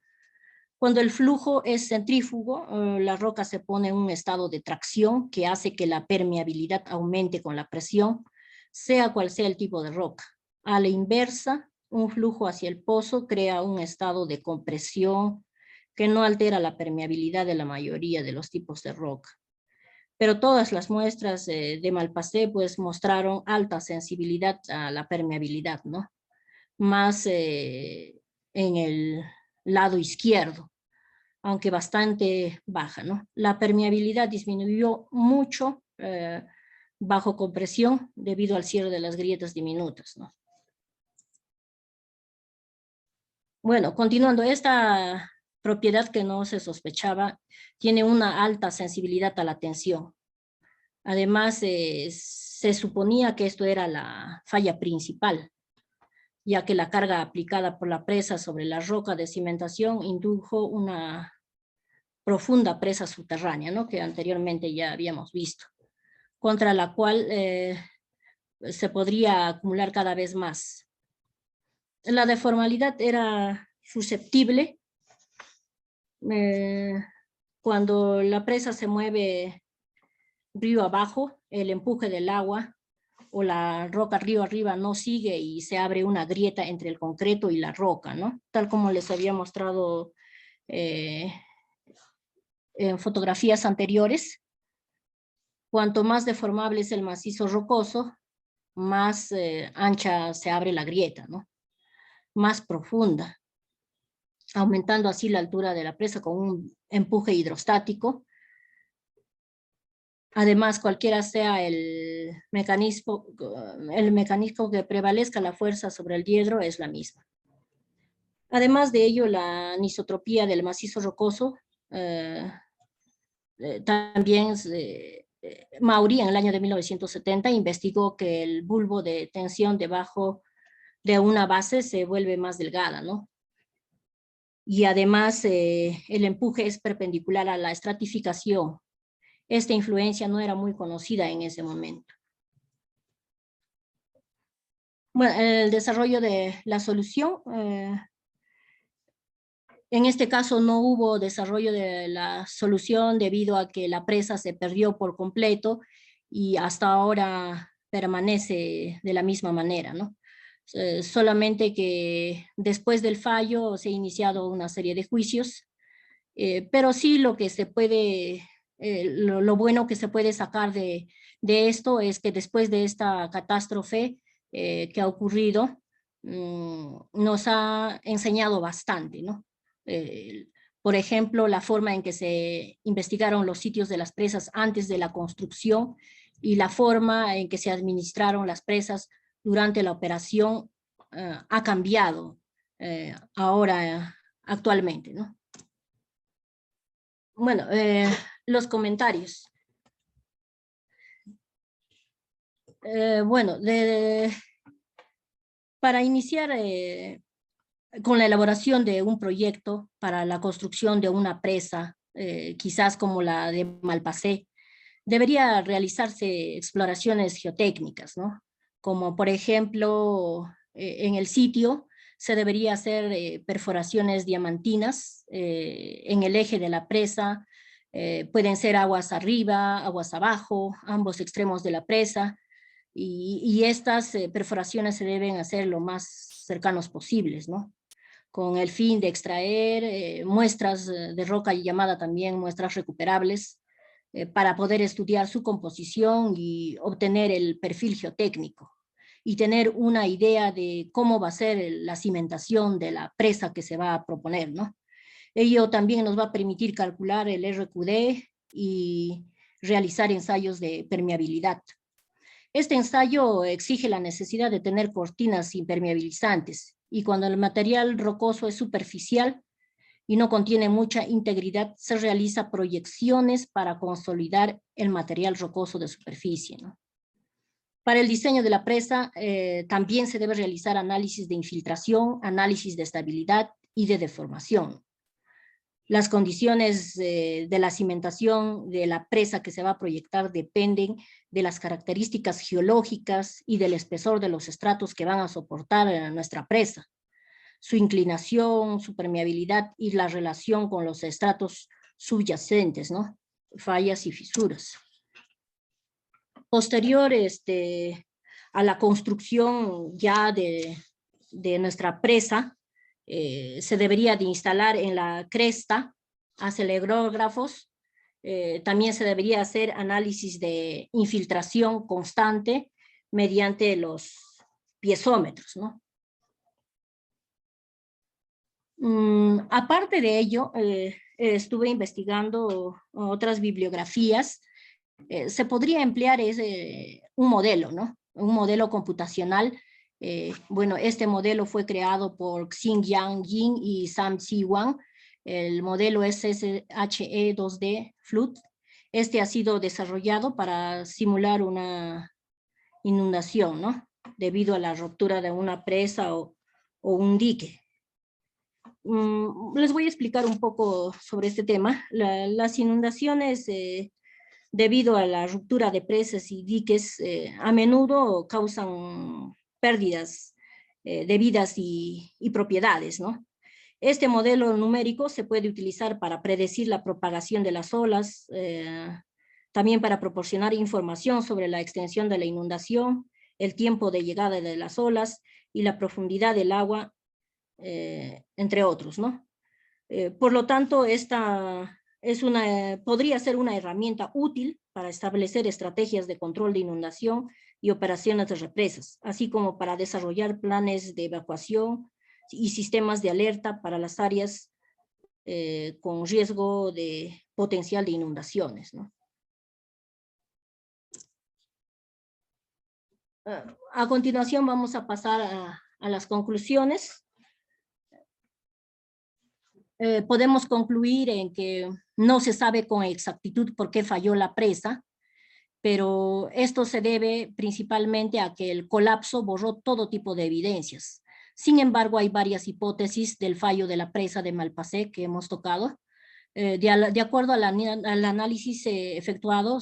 Speaker 3: Cuando el flujo es centrífugo, la roca se pone en un estado de tracción que hace que la permeabilidad aumente con la presión, sea cual sea el tipo de roca. A la inversa, un flujo hacia el pozo crea un estado de compresión que no altera la permeabilidad de la mayoría de los tipos de roca. Pero todas las muestras de Malpasset pues mostraron alta sensibilidad a la permeabilidad, ¿no? Más en el lado izquierdo, aunque bastante baja, ¿no? La permeabilidad disminuyó mucho bajo compresión debido al cierre de las grietas diminutas, ¿no? Bueno, continuando, esta propiedad que no se sospechaba tiene una alta sensibilidad a la tensión. Además, se suponía que esto era la falla principal, ya que la carga aplicada por la presa sobre la roca de cimentación indujo una profunda presa subterránea, ¿no? Que anteriormente ya habíamos visto, contra la cual se podría acumular cada vez más. La deformalidad era susceptible cuando la presa se mueve río abajo, el empuje del agua o la roca río arriba no sigue y se abre una grieta entre el concreto y la roca, ¿no? Tal como les había mostrado en fotografías anteriores. Cuanto más deformable es el macizo rocoso, más ancha se abre la grieta, ¿no? Más profunda, aumentando así la altura de la presa con un empuje hidrostático. Además, cualquiera sea el mecanismo que prevalezca, la fuerza sobre el diedro es la misma. Además de ello, la anisotropía del macizo rocoso también Maury en el año de 1970 investigó que el bulbo de tensión debajo de una base se vuelve más delgada, ¿no? Y además el empuje es perpendicular a la estratificación. Esta influencia no era muy conocida en ese momento. Bueno, el desarrollo de la solución, en este caso no hubo desarrollo de la solución debido a que la presa se perdió por completo y hasta ahora permanece de la misma manera, ¿no? Solamente que después del fallo se ha iniciado una serie de juicios, pero sí lo que se puede, lo bueno que se puede sacar de esto es que después de esta catástrofe que ha ocurrido, nos ha enseñado bastante, ¿no? Por ejemplo, la forma en que se investigaron los sitios de las presas antes de la construcción y la forma en que se administraron las presas durante la operación ha cambiado ahora, actualmente, ¿no? Bueno, los comentarios. Bueno, para iniciar con la elaboración de un proyecto para la construcción de una presa, quizás como la de Malpasé, debería realizarse exploraciones geotécnicas, ¿no? Como por ejemplo, en el sitio se debería hacer perforaciones diamantinas en el eje de la presa, pueden ser aguas arriba, aguas abajo, ambos extremos de la presa, y estas perforaciones se deben hacer lo más cercanos posibles, ¿no? Con el fin de extraer muestras de roca llamada también muestras recuperables, para poder estudiar su composición y obtener el perfil geotécnico y tener una idea de cómo va a ser la cimentación de la presa que se va a proponer, ¿no? Ello también nos va a permitir calcular el RQD y realizar ensayos de permeabilidad. Este ensayo exige la necesidad de tener cortinas impermeabilizantes y cuando el material rocoso es superficial y no contiene mucha integridad, se realiza proyecciones para consolidar el material rocoso de superficie, ¿no? Para el diseño de la presa también se debe realizar análisis de infiltración, análisis de estabilidad y de deformación. Las condiciones de la cimentación de la presa que se va a proyectar dependen de las características geológicas y del espesor de los estratos que van a soportar nuestra presa, su inclinación, su permeabilidad y la relación con los estratos subyacentes, ¿no? Fallas y fisuras. Posterior a la construcción ya de nuestra presa, se debería de instalar en la cresta acelerógrafos, también se debería hacer análisis de infiltración constante mediante los piezómetros, ¿no? Aparte de ello, estuve investigando otras bibliografías. Se podría emplear un modelo, ¿no? Un modelo computacional. Bueno, este modelo fue creado por Xingyang Jin y Sam Chi Wang. El modelo es SHE2D Flood. Este ha sido desarrollado para simular una inundación, ¿no? Debido a la ruptura de una presa o un dique. Les voy a explicar un poco sobre este tema. Las inundaciones, debido a la ruptura de presas y diques, a menudo causan pérdidas de vidas y propiedades, ¿no? Este modelo numérico se puede utilizar para predecir la propagación de las olas, también para proporcionar información sobre la extensión de la inundación, el tiempo de llegada de las olas y la profundidad del agua, entre otros, ¿no? Por lo tanto, esta podría ser una herramienta útil para establecer estrategias de control de inundación y operaciones de represas, así como para desarrollar planes de evacuación y sistemas de alerta para las áreas con riesgo de potencial de inundaciones, ¿no? A continuación vamos a pasar a las conclusiones. Podemos concluir en que no se sabe con exactitud por qué falló la presa, pero esto se debe principalmente a que el colapso borró todo tipo de evidencias. Sin embargo, hay varias hipótesis del fallo de la presa de Malpasé que hemos tocado. De acuerdo al análisis efectuado,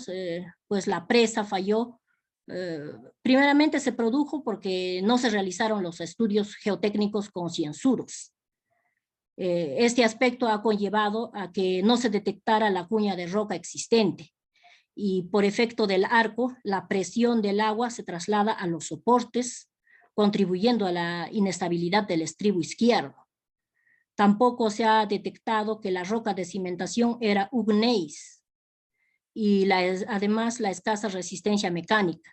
Speaker 3: pues la presa falló. Primeramente se produjo porque no se realizaron los estudios geotécnicos concienzudos. Este aspecto ha conllevado a que no se detectara la cuña de roca existente y por efecto del arco, la presión del agua se traslada a los soportes, contribuyendo a la inestabilidad del estribo izquierdo. Tampoco se ha detectado que la roca de cimentación era ugneis y además la escasa resistencia mecánica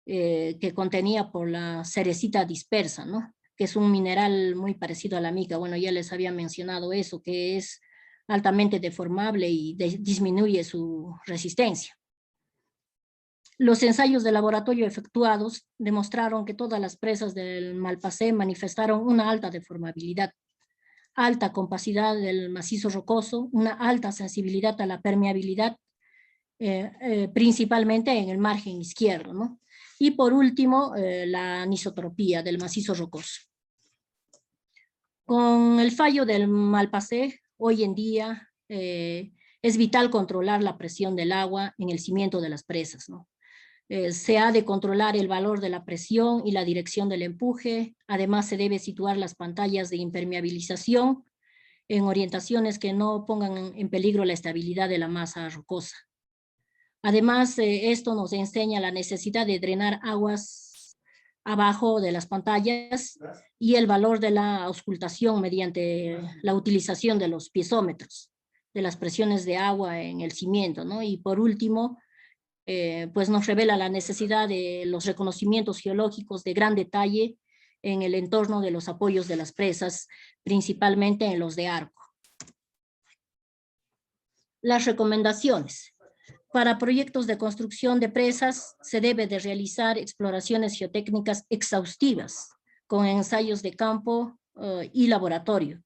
Speaker 3: que contenía por la cerecita dispersa, ¿no? que es un mineral muy parecido a la mica. Bueno, ya les había mencionado eso, que es altamente deformable y disminuye su resistencia. Los ensayos de laboratorio efectuados demostraron que todas las presas del Malpasé manifestaron una alta deformabilidad, alta compacidad del macizo rocoso, una alta sensibilidad a la permeabilidad, principalmente en el margen izquierdo, ¿no? Y por último, la anisotropía del macizo rocoso. Con el fallo del Malpasé, hoy en día es vital controlar la presión del agua en el cimiento de las presas, ¿no? Se ha de controlar el valor de la presión y la dirección del empuje. Además, se debe situar las pantallas de impermeabilización en orientaciones que no pongan en peligro la estabilidad de la masa rocosa. Además, esto nos enseña la necesidad de drenar aguas abajo de las pantallas y el valor de la auscultación mediante la utilización de los piezómetros, de las presiones de agua en el cimiento, ¿no? Y por último, pues nos revela la necesidad de los reconocimientos geológicos de gran detalle en el entorno de los apoyos de las presas, principalmente en los de arco. Las recomendaciones. Para proyectos de construcción de presas se debe de realizar exploraciones geotécnicas exhaustivas con ensayos de campo y laboratorio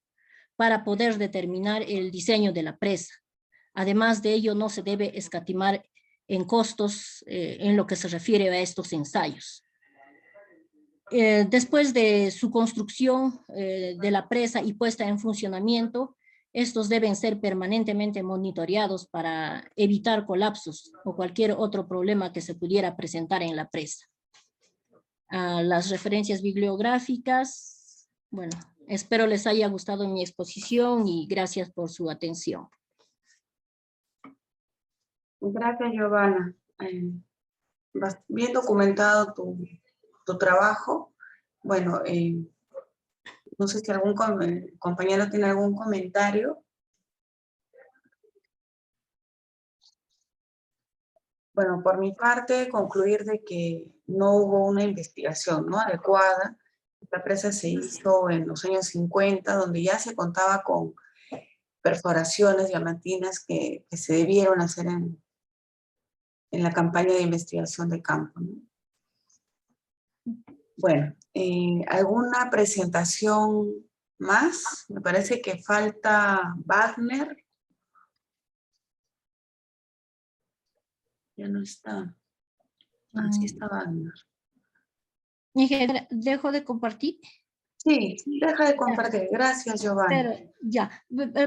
Speaker 3: para poder determinar el diseño de la presa. Además de ello, no se debe escatimar en costos en lo que se refiere a estos ensayos. Después de su construcción de la presa y puesta en funcionamiento, estos deben ser permanentemente monitoreados para evitar colapsos o cualquier otro problema que se pudiera presentar en la presa. Las referencias bibliográficas, bueno, espero les haya gustado mi exposición y gracias por su atención.
Speaker 2: Gracias, Giovanna. Bien documentado tu trabajo. Bueno, no sé si algún compañero tiene algún comentario. Bueno, por mi parte, concluir de que no hubo una investigación, ¿no?, adecuada. Esta presa se hizo en los años 50, donde ya se contaba con perforaciones diamantinas que se debieron hacer en la campaña de investigación de campo, ¿no? Bueno, ¿alguna presentación más? Me parece que falta Wagner. Ya no está. Así está Wagner.
Speaker 3: Ingeniera, ¿dejo de compartir?
Speaker 2: Sí, deja de compartir. Gracias, Giovanni.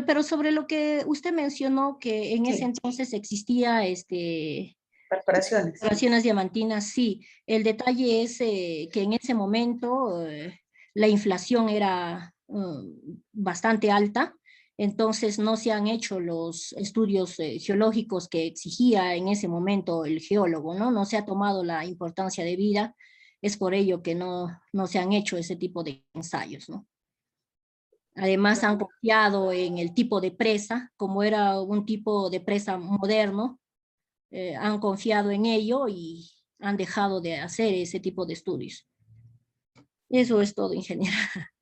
Speaker 3: Pero sobre lo que usted mencionó, que en ese
Speaker 2: Sí.
Speaker 3: entonces existía
Speaker 2: Perforaciones.
Speaker 3: perforaciones diamantinas, sí. El detalle es que en ese momento la inflación era bastante alta, entonces no se han hecho los estudios geológicos que exigía en ese momento el geólogo, ¿no? No se ha tomado la importancia debida, es por ello que no se han hecho ese tipo de ensayos, ¿no? Además han confiado en el tipo de presa, como era un tipo de presa moderno, han confiado en ello y han dejado de hacer ese tipo de estudios. Eso es todo, ingeniera.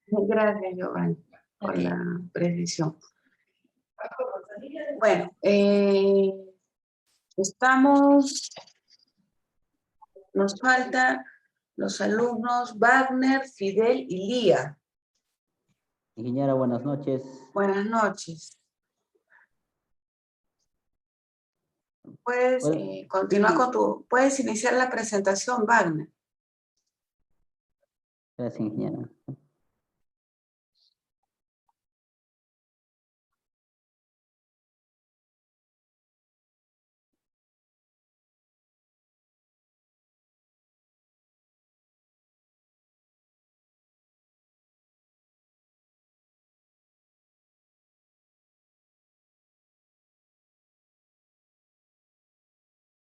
Speaker 2: Gracias, Giovanni, por
Speaker 3: Okay.
Speaker 2: la precisión. Bueno, nos faltan los alumnos Wagner, Fidel y Lía.
Speaker 5: Ingeniera, buenas noches.
Speaker 2: Buenas noches. Puedes continuar con puedes iniciar la presentación, Wagner.
Speaker 5: Gracias, ingeniera.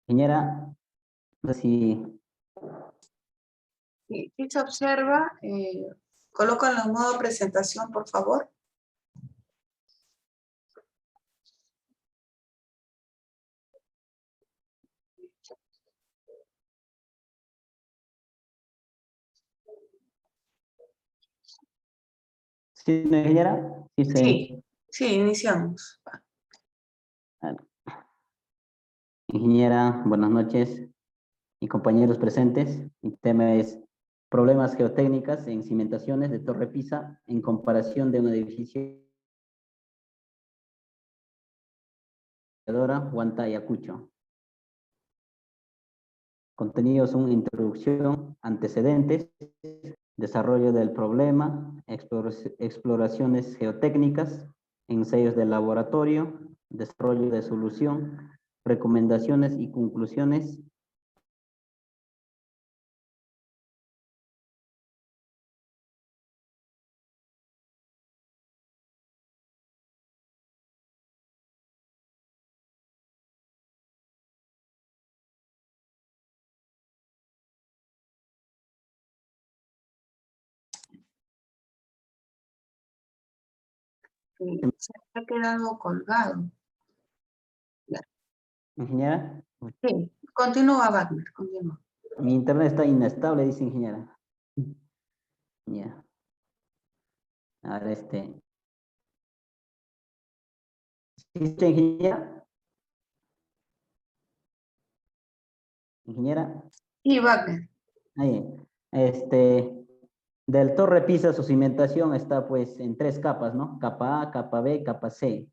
Speaker 5: Ingeniera, no sé si...
Speaker 2: Sí, se observa, colócalo en modo presentación, por favor.
Speaker 5: ¿Sí, ingeniera? Sí,
Speaker 2: Sí, sí, iniciamos.
Speaker 5: Ingeniera, buenas noches y compañeros presentes. Mi tema es problemas geotécnicas en cimentaciones de Torre Pisa en comparación de un edificio Huanta y Ayacucho. Contenidos: una introducción, antecedentes, desarrollo del problema, exploraciones geotécnicas, ensayos de laboratorio, desarrollo de solución, recomendaciones y conclusiones.
Speaker 2: Sí, se ha quedado colgado.
Speaker 5: Ingeniera,
Speaker 2: Sí, continúa, Wagner, continúa.
Speaker 5: mi internet está inestable, dice ingeniera. Ya. Ahora ¿sí, ingeniera? Ingeniera.
Speaker 2: Y Wagner.
Speaker 5: Ahí. Del Torre Pisa, su cimentación está pues en 3 capas, ¿no? Capa A, capa B, capa C.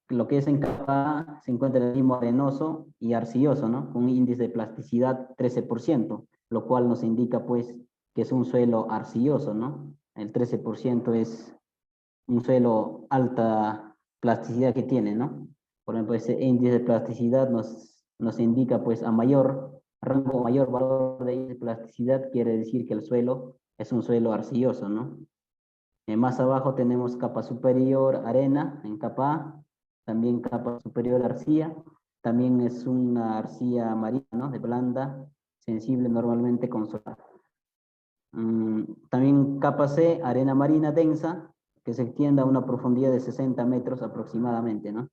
Speaker 5: Lo que es en capa A se encuentra el limo arenoso y arcilloso, ¿no? Con un índice de plasticidad 13%, lo cual nos indica pues que es un suelo arcilloso, ¿no? El 13% es un suelo alta plasticidad que tiene, ¿no? Por ejemplo, ese índice de plasticidad nos indica pues a mayor rango, mayor valor de índice de plasticidad, quiere decir que el suelo es un suelo arcilloso, ¿no? Más abajo tenemos capa superior arena en capa A, también capa superior arcilla, también es una arcilla marina, ¿no? De blanda, sensible normalmente con solar. También capa C, arena marina densa, que se extiende a una profundidad de 60 metros aproximadamente, ¿no?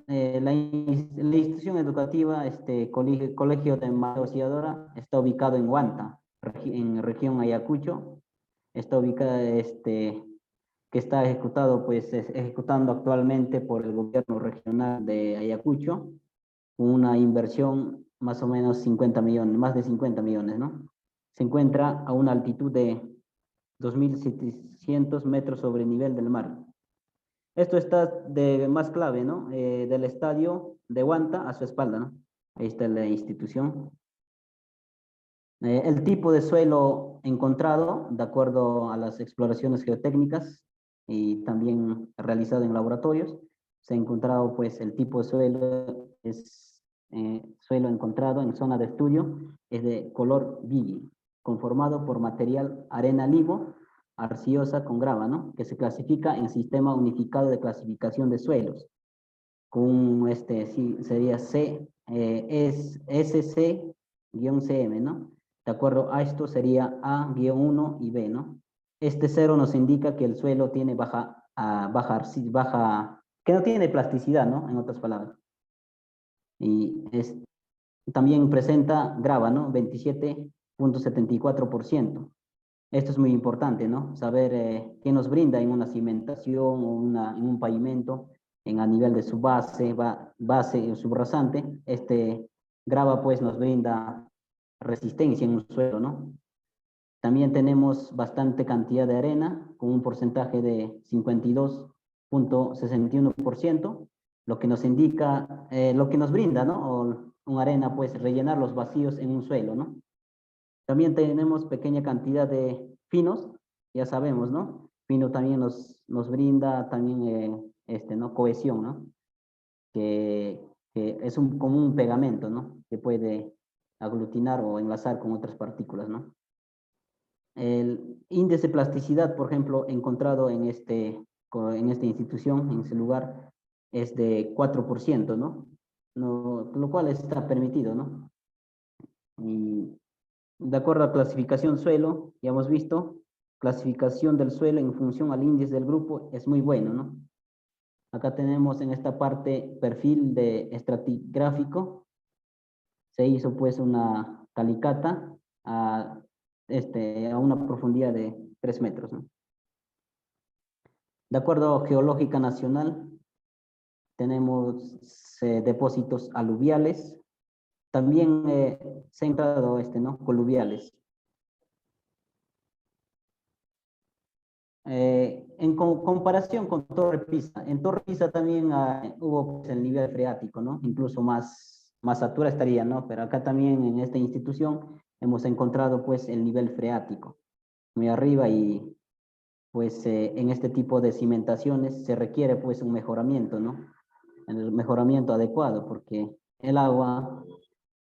Speaker 5: La institución educativa, Colegio de María Auxiliadora, está ubicado en Huanta, en región Ayacucho. Está ubicada, que está ejecutado, pues, ejecutando actualmente por el gobierno regional de Ayacucho, una inversión más o menos 50 millones, más de 50 millones, ¿no? Se encuentra a una altitud de 2.700 metros sobre el nivel del mar. Esto está de más clave, ¿no? Del estadio de Huanta a su espalda, ¿no? Ahí está la institución. El tipo de suelo encontrado, de acuerdo a las exploraciones geotécnicas y también realizado en laboratorios, se ha encontrado, pues, el tipo de suelo es suelo encontrado en zona de estudio, es de color bigi, conformado por material arena limo, arcillosa con grava, ¿no? Que se clasifica en Sistema Unificado de Clasificación de Suelos, con sí, sería es SC-CM, ¿no? De acuerdo a esto sería A-1 y B, ¿no? Este 0 nos indica que el suelo tiene que no tiene plasticidad, ¿no? En otras palabras. Y también presenta grava, ¿no? 27.74%. Esto es muy importante, ¿no? Saber qué nos brinda en una cimentación o en un pavimento, a nivel de su base subrasante. Grava pues nos brinda resistencia en un suelo, ¿no? También tenemos bastante cantidad de arena, con un porcentaje de 52.61%, lo que nos indica, lo que nos brinda, ¿no? Una arena, pues, rellenar los vacíos en un suelo, ¿no? También tenemos pequeña cantidad de finos, ya sabemos, ¿no? Fino también nos brinda también, ¿no? Cohesión, ¿no? Que es como un pegamento, ¿no? Que puede aglutinar o enlazar con otras partículas, ¿no? El índice de plasticidad, por ejemplo, encontrado en esta institución, en ese lugar, es de 4%, ¿no? Lo cual está permitido, ¿no? Y de acuerdo a clasificación suelo, ya hemos visto, clasificación del suelo en función al índice del grupo es muy bueno, ¿no? Acá tenemos en esta parte perfil de estratigráfico. Se hizo pues una calicata a una profundidad de 3 metros, ¿no? De acuerdo a Geológica Nacional, tenemos depósitos aluviales, también se ha encontrado ¿no? Coluviales. En comparación con Torre Pisa, en Torre Pisa también hubo pues, el nivel freático, ¿no? Incluso más altura estaría, ¿no? Pero acá también en esta institución hemos encontrado pues el nivel freático muy arriba y pues en este tipo de cimentaciones se requiere pues un mejoramiento, ¿no? El mejoramiento adecuado porque el agua,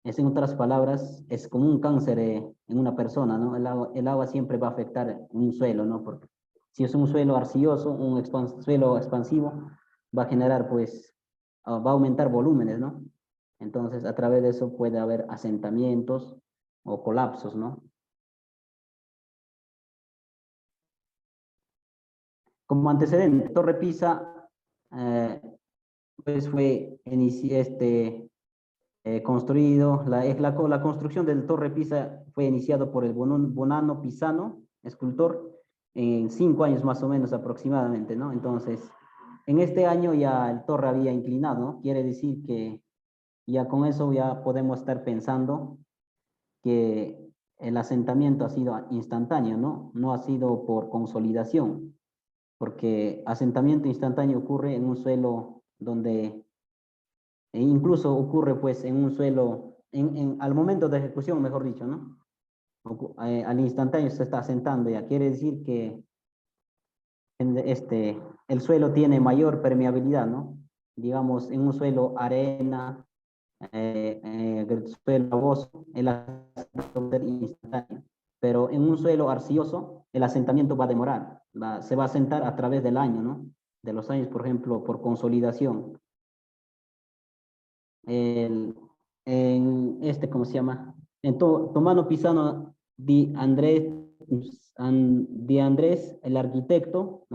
Speaker 5: en otras palabras, es como un cáncer en una persona, ¿no? El agua siempre va a afectar un suelo, ¿no? Porque si es un suelo arcilloso, un suelo expansivo, va a generar pues, va a aumentar volúmenes, ¿no? Entonces, a través de eso puede haber asentamientos o colapsos, ¿no? Como antecedente, Torre Pisa, pues fue construido, la construcción del Torre Pisa fue iniciado por el Bonano Pisano, escultor, en 5 años más o menos aproximadamente, ¿no? Entonces, en este año ya el torre había inclinado, ¿no? Quiere decir que ya con eso ya podemos estar pensando que el asentamiento ha sido instantáneo, ¿no? No ha sido por consolidación, porque asentamiento instantáneo ocurre en un suelo donde, e incluso ocurre pues en un suelo, al momento de ejecución, mejor dicho, ¿no? Al instantáneo se está asentando ya, quiere decir que el suelo tiene mayor permeabilidad, ¿no? Digamos, en un suelo arena, el suelo baboso, el asentamiento va a ser instantáneo. Pero en un suelo arcilloso, el asentamiento va a demorar, se va a asentar a través del año, ¿no? De los años, por ejemplo, por consolidación. ¿Cómo se llama? En Tomano Pisano Andrés, el arquitecto,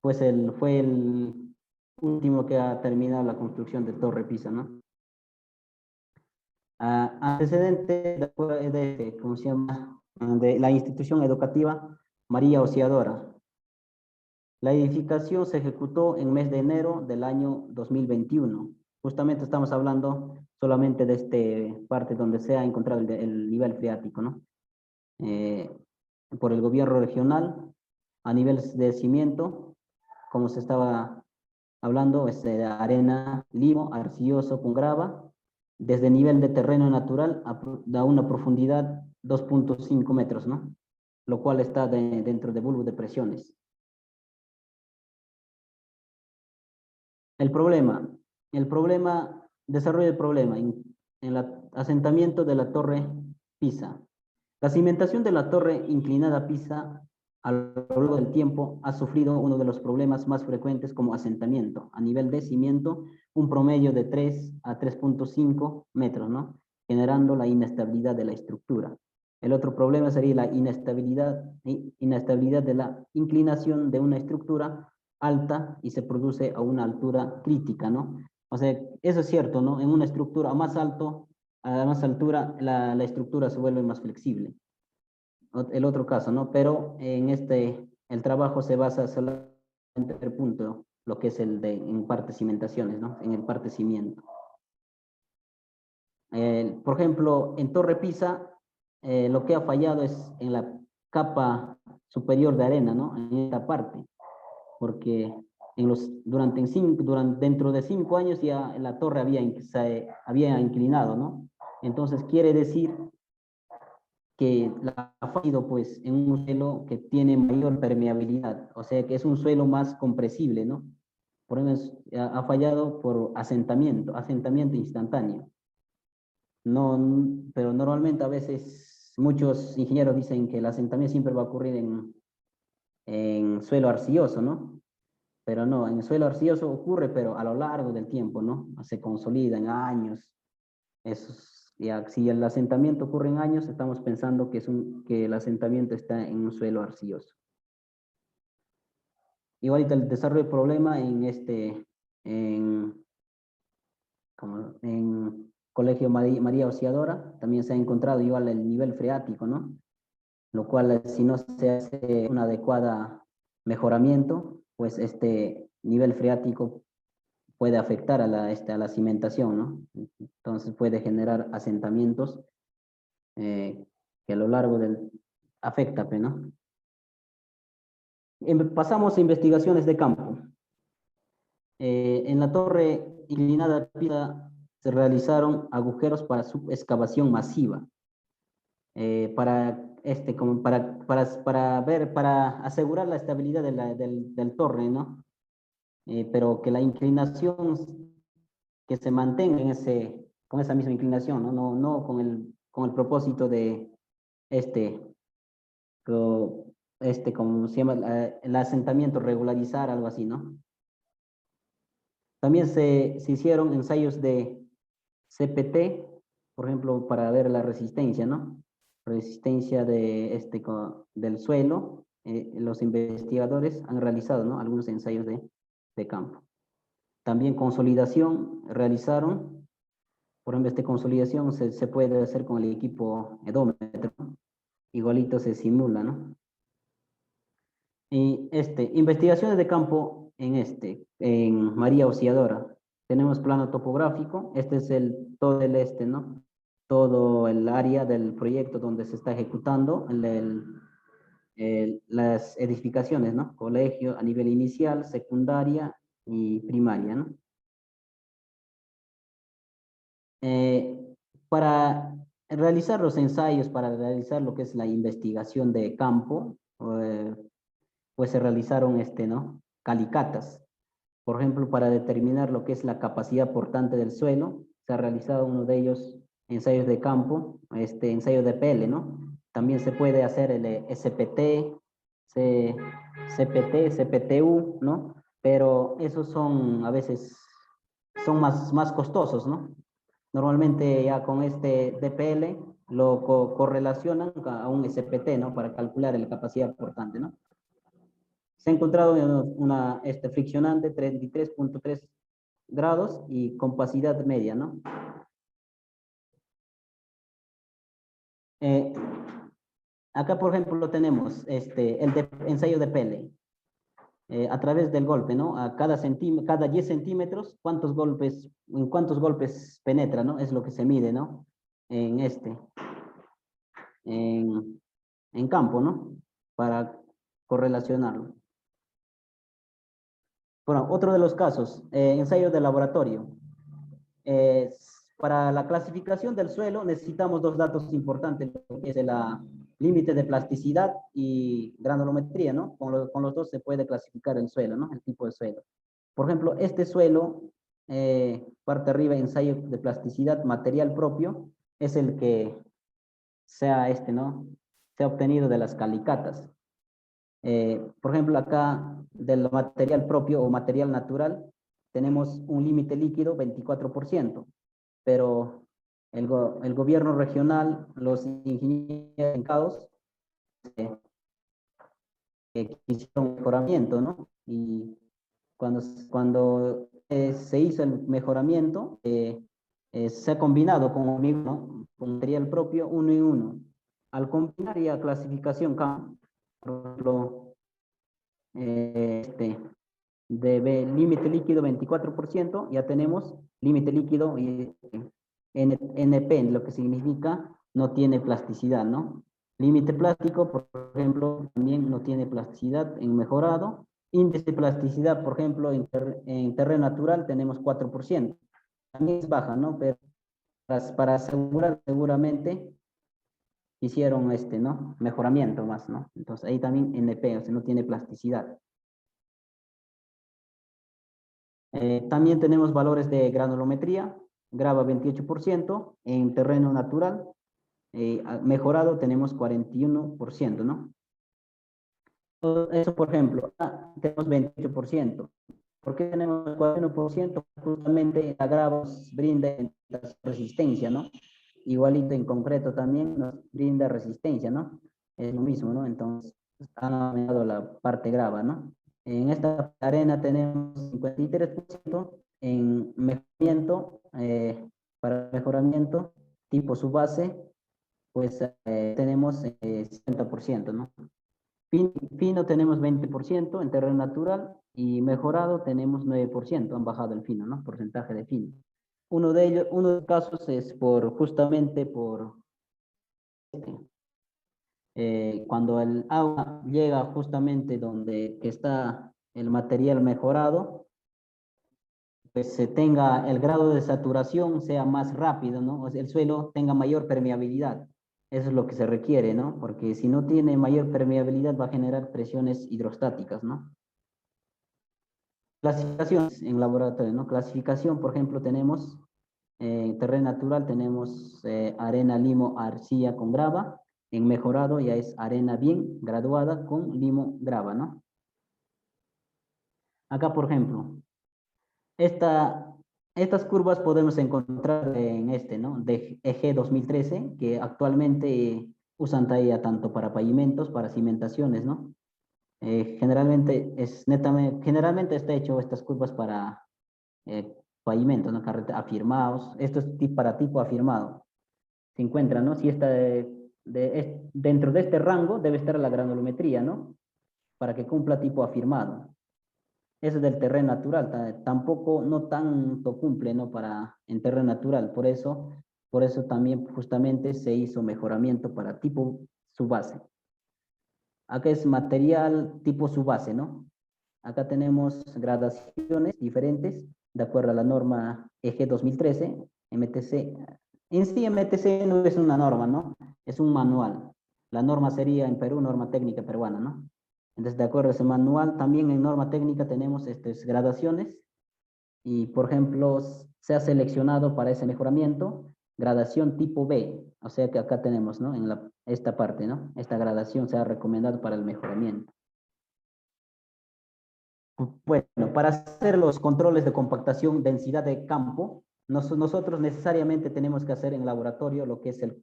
Speaker 5: pues fue el último que ha terminado la construcción de Torre Pisa, ¿no? Antecedente ¿cómo se llama? De la institución educativa María Auxiliadora. La edificación se ejecutó en mes de enero del año 2021. Justamente estamos hablando solamente de esta parte donde se ha encontrado el nivel freático, ¿no? Por el gobierno regional, a nivel de cimiento, como se estaba hablando, de arena, limo, arcilloso con grava, desde nivel de terreno natural a una profundidad 2.5 metros, ¿no? Lo cual está dentro de bulbo de presiones. El problema, desarrollo del problema en el asentamiento de la Torre Pisa. La cimentación de la torre inclinada Pisa a lo largo del tiempo ha sufrido uno de los problemas más frecuentes como asentamiento. A nivel de cimiento, un promedio de 3 a 3.5 metros, ¿no? Generando la inestabilidad de la estructura. El otro problema sería la inestabilidad de la inclinación de una estructura alta y se produce a una altura crítica, ¿no? O sea, eso es cierto, ¿no? En una estructura a más altura, la estructura se vuelve más flexible. El otro caso, ¿no? Pero en el trabajo se basa solamente en el punto, lo que es en parte cimentaciones, ¿no? En el parte cimiento. Por ejemplo, en Torre Pisa, lo que ha fallado es en la capa superior de arena, ¿no? En esta parte, porque dentro de 5 años ya la torre se había inclinado, ¿no? Entonces quiere decir que ha fallado pues en un suelo que tiene mayor permeabilidad, o sea que es un suelo más compresible, ¿no? Por ejemplo, ha fallado por asentamiento instantáneo. No, pero normalmente a veces muchos ingenieros dicen que el asentamiento siempre va a ocurrir en suelo arcilloso, ¿no? Pero no, en suelo arcilloso ocurre, pero a lo largo del tiempo, ¿no? Se consolida en años. Si el asentamiento ocurre en años, estamos pensando que el asentamiento está en un suelo arcilloso. Y ahorita el desarrollo del problema en Colegio María Auxiliadora, también se ha encontrado igual el nivel freático, ¿no? lo cual si no se hace un adecuado mejoramiento, pues este nivel freático puede afectar a la cimentación, ¿no? Entonces puede generar asentamientos que a lo largo del afecta, ¿no? Pasamos a investigaciones de campo. En la torre inclinada Pisa se realizaron agujeros para subexcavación masiva, para asegurar la estabilidad del torre, ¿no? Pero que la inclinación que se mantenga con esa misma inclinación, ¿no? No con el propósito de como se llama, el asentamiento, regularizar, algo así, ¿no? También se hicieron ensayos de CPT, por ejemplo, para ver la resistencia, ¿no? Resistencia del suelo. Los investigadores han realizado, ¿no? Algunos ensayos de campo. También consolidación realizaron. Por ejemplo, esta consolidación se puede hacer con el equipo edómetro, ¿no? Igualito se simula, ¿no? Y investigaciones de campo en María Auxiliadora. Tenemos plano topográfico, este es todo el ¿no? Todo el área del proyecto donde se está ejecutando las edificaciones, ¿no? Colegio a nivel inicial, secundaria y primaria, ¿no? Para realizar los ensayos, para realizar lo que es la investigación de campo, pues se realizaron ¿no? Calicatas. Por ejemplo, para determinar lo que es la capacidad portante del suelo, se ha realizado uno de ellos ensayos de campo, ensayo de PL, ¿no? También se puede hacer el SPT, CPT, CPTU, ¿no? Pero esos son, a veces, son más costosos, ¿no? Normalmente ya con DPL lo correlacionan a un SPT, ¿no? Para calcular la capacidad portante, ¿no? Se ha encontrado una friccionante 33.3 grados y compacidad media, ¿no? Acá, por ejemplo, tenemos ensayo de Pele. A través del golpe, ¿no? A cada 10 centímetros, en cuántos golpes penetra, ¿no? Es lo que se mide, ¿no? En en campo, ¿no? Para correlacionarlo. Bueno, otro de los casos, ensayo de laboratorio. Para la clasificación del suelo necesitamos dos datos importantes, que es el límite de plasticidad y granulometría, ¿no? Con los dos se puede clasificar el suelo, ¿no? El tipo de suelo. Por ejemplo, este suelo, parte arriba, ensayo de plasticidad, material propio, es el que ¿no? Se ha obtenido de las calicatas. Por ejemplo, acá del material propio o material natural, tenemos un límite líquido 24%, pero el gobierno regional, los ingenieros encargados, hicieron mejoramiento, ¿no? Y cuando se hizo el mejoramiento, se ha combinado con hormigón, ¿no? Con material propio 1 y 1. Al combinar ya clasificación, por ejemplo, de límite líquido 24%, ya tenemos límite líquido y NP, lo que significa no tiene plasticidad, ¿no? Límite plástico, por ejemplo, también no tiene plasticidad en mejorado. Índice de plasticidad, por ejemplo, en terreno natural tenemos 4%. También es baja, ¿no? Pero para asegurar seguramente hicieron ¿no? Mejoramiento más, ¿no? Entonces ahí también NP, o sea, no tiene plasticidad. También tenemos valores de granulometría, grava 28%, en terreno natural, mejorado tenemos 41%, ¿no? Eso, por ejemplo, tenemos 28%. ¿Por qué tenemos 41%? Justamente la grava nos brinda resistencia, ¿no? Igualito en concreto también nos brinda resistencia, ¿no? Es lo mismo, ¿no? Entonces, han aumentado la parte grava, ¿no? En esta arena tenemos 53% en mejoramiento, para mejoramiento, tipo su base, pues tenemos 60%, ¿no? Fino tenemos 20% en terreno natural y mejorado tenemos 9%, han bajado el fino, ¿no? Porcentaje de fino. Uno de los casos es justamente por cuando el agua llega justamente donde que está el material mejorado, pues se tenga el grado de saturación sea más rápido, ¿no? O sea, el suelo tenga mayor permeabilidad. Eso es lo que se requiere, ¿no? Porque si no tiene mayor permeabilidad va a generar presiones hidrostáticas, ¿no? Clasificaciones en laboratorio, ¿no? Clasificación, por ejemplo, tenemos en terreno natural, tenemos arena, limo, arcilla con grava. En mejorado ya es arena bien graduada con limo, grava, ¿no? Acá, por ejemplo, estas curvas podemos encontrar en ¿no? De EG 2013, que actualmente usan talla tanto para pavimentos, para cimentaciones, ¿no? Generalmente está hecho estas curvas para pavimentos, ¿no? Afirmados. Esto es para tipo afirmado. Se encuentra, ¿no? Si está dentro de este rango debe estar la granulometría, ¿no? Para que cumpla tipo afirmado. Eso es del terreno natural, tampoco, no tanto cumple, ¿no? En terreno natural, por eso también justamente se hizo mejoramiento para tipo subbase. Acá es material tipo subbase, ¿no? Acá tenemos gradaciones diferentes, de acuerdo a la norma EG 2013, MTC. En sí, MTC no es una norma, ¿no? Es un manual. La norma sería en Perú, norma técnica peruana, ¿no? Entonces, de acuerdo a ese manual, también en norma técnica tenemos gradaciones y, por ejemplo, se ha seleccionado para ese mejoramiento gradación tipo B, o sea que acá tenemos, ¿no? En esta parte, ¿no? Esta gradación se ha recomendado para el mejoramiento. Bueno, para hacer los controles de compactación, densidad de campo, nosotros necesariamente tenemos que hacer en laboratorio lo que es el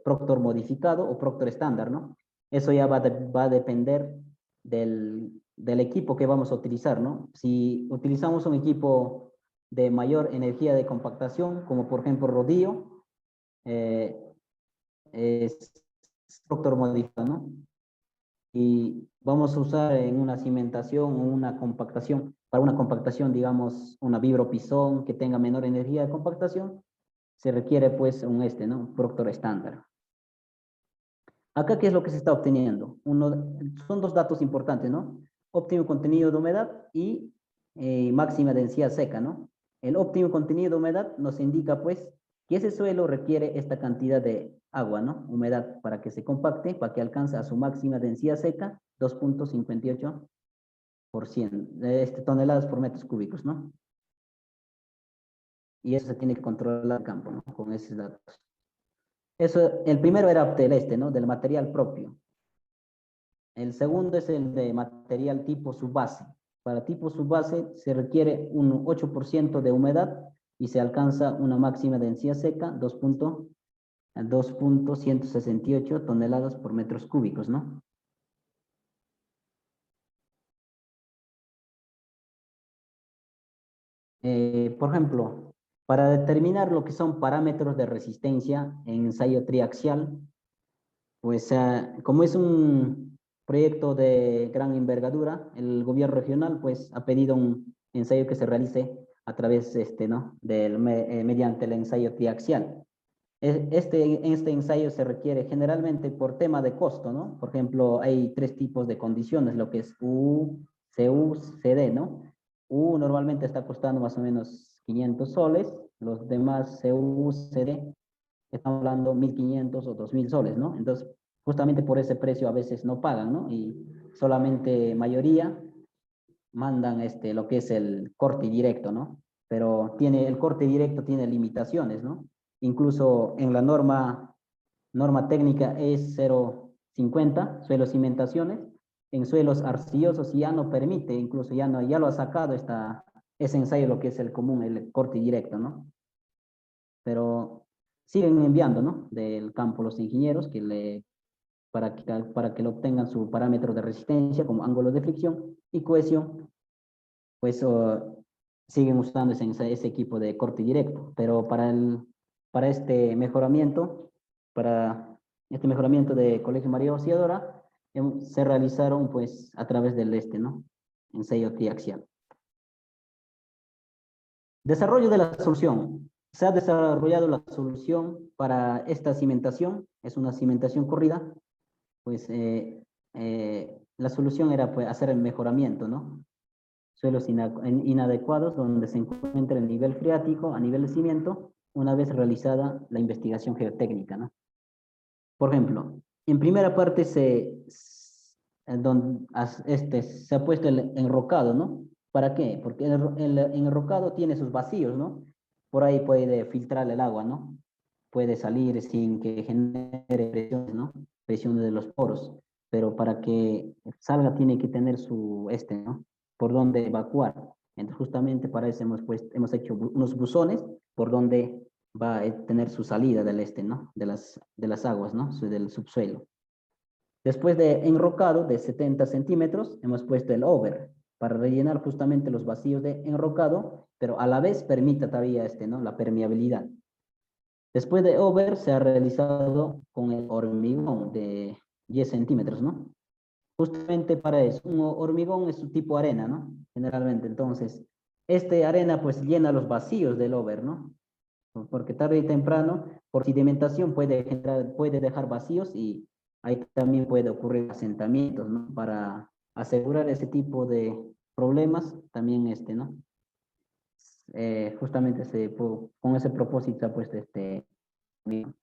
Speaker 5: Proctor modificado o Proctor estándar, ¿no? Eso ya va a depender del equipo que vamos a utilizar, ¿no? Si utilizamos un equipo de mayor energía de compactación, como por ejemplo Rodillo, es Proctor modificado, ¿no? Y vamos a usar en una cimentación o una compactación, para una compactación, digamos, una vibropizón que tenga menor energía de compactación, se requiere pues ¿no? Un Proctor estándar. Acá, ¿qué es lo que se está obteniendo? Son dos datos importantes, ¿no? Óptimo contenido de humedad y máxima densidad seca, ¿no? El óptimo contenido de humedad nos indica, pues, que ese suelo requiere esta cantidad de agua, ¿no? Humedad para que se compacte, para que alcance a su máxima densidad seca, 2.58 toneladas por metros cúbicos, ¿no? Y eso se tiene que controlar el campo, ¿no? Con esos datos. Eso, el primero era ¿no? Del material propio. El segundo es el de material tipo subbase. Para tipo subbase se requiere un 8% de humedad y se alcanza una máxima densidad seca, 2.168 toneladas por metros cúbicos, ¿no? Por ejemplo, para determinar lo que son parámetros de resistencia en ensayo triaxial, pues como es un proyecto de gran envergadura, el gobierno regional pues ha pedido un ensayo que se realice a través ¿no? mediante el ensayo triaxial. En este ensayo se requiere generalmente por tema de costo, ¿no? Por ejemplo, hay tres tipos de condiciones, lo que es U, CU, CD, ¿no? U normalmente está costando más o menos 500 soles, los demás CU, CD, estamos hablando 1.500 o 2.000 soles, ¿no? Entonces, justamente por ese precio a veces no pagan, ¿no? Y solamente mayoría mandan lo que es el corte directo, ¿no? Pero el corte directo tiene limitaciones, ¿no? Incluso en la norma técnica es 0.50, suelos cimentaciones, en suelos arcillosos ya no permite, incluso ya lo ha sacado ese ensayo, lo que es el común, el corte directo, ¿no? Pero siguen enviando, ¿no? Del campo los ingenieros para que lo obtengan su parámetro de resistencia como ángulo de fricción y cohesión, pues siguen usando ese equipo de corte directo, pero para este mejoramiento para este mejoramiento de Colegio María Auxiliadora se realizaron pues a través del ¿no? Ensayo triaxial. Desarrollo de la solución. Se ha desarrollado la solución para esta cimentación, es una cimentación corrida, pues la solución era pues hacer el mejoramiento, ¿no? Suelos inadecuados donde se encuentra el nivel freático a nivel de cimiento una vez realizada la investigación geotécnica, ¿no? Por ejemplo, en primera parte se ha puesto el enrocado, ¿no? ¿Para qué? Porque el enrocado tiene sus vacíos, ¿no? Por ahí puede filtrar el agua, ¿no? Puede salir sin que genere presiones, ¿no? Presiones de los poros. Pero para que salga tiene que tener su, ¿no? Por donde evacuar. Entonces justamente para eso hemos hecho unos buzones por donde va a tener su salida del ¿no? De las aguas, ¿no? Del subsuelo. Después de enrocado de 70 centímetros, hemos puesto el over para rellenar justamente los vacíos de enrocado, pero a la vez permita todavía ¿no? La permeabilidad. Después de over se ha realizado con el hormigón de 10 centímetros, ¿no? Justamente para eso, un hormigón es su tipo arena, ¿no? Generalmente, entonces, arena pues llena los vacíos del over, ¿no? Porque tarde y temprano, por sedimentación puede dejar vacíos y ahí también puede ocurrir asentamientos, ¿no? Para asegurar ese tipo de problemas, también ¿no? Justamente con ese propósito se ha puesto hormigón.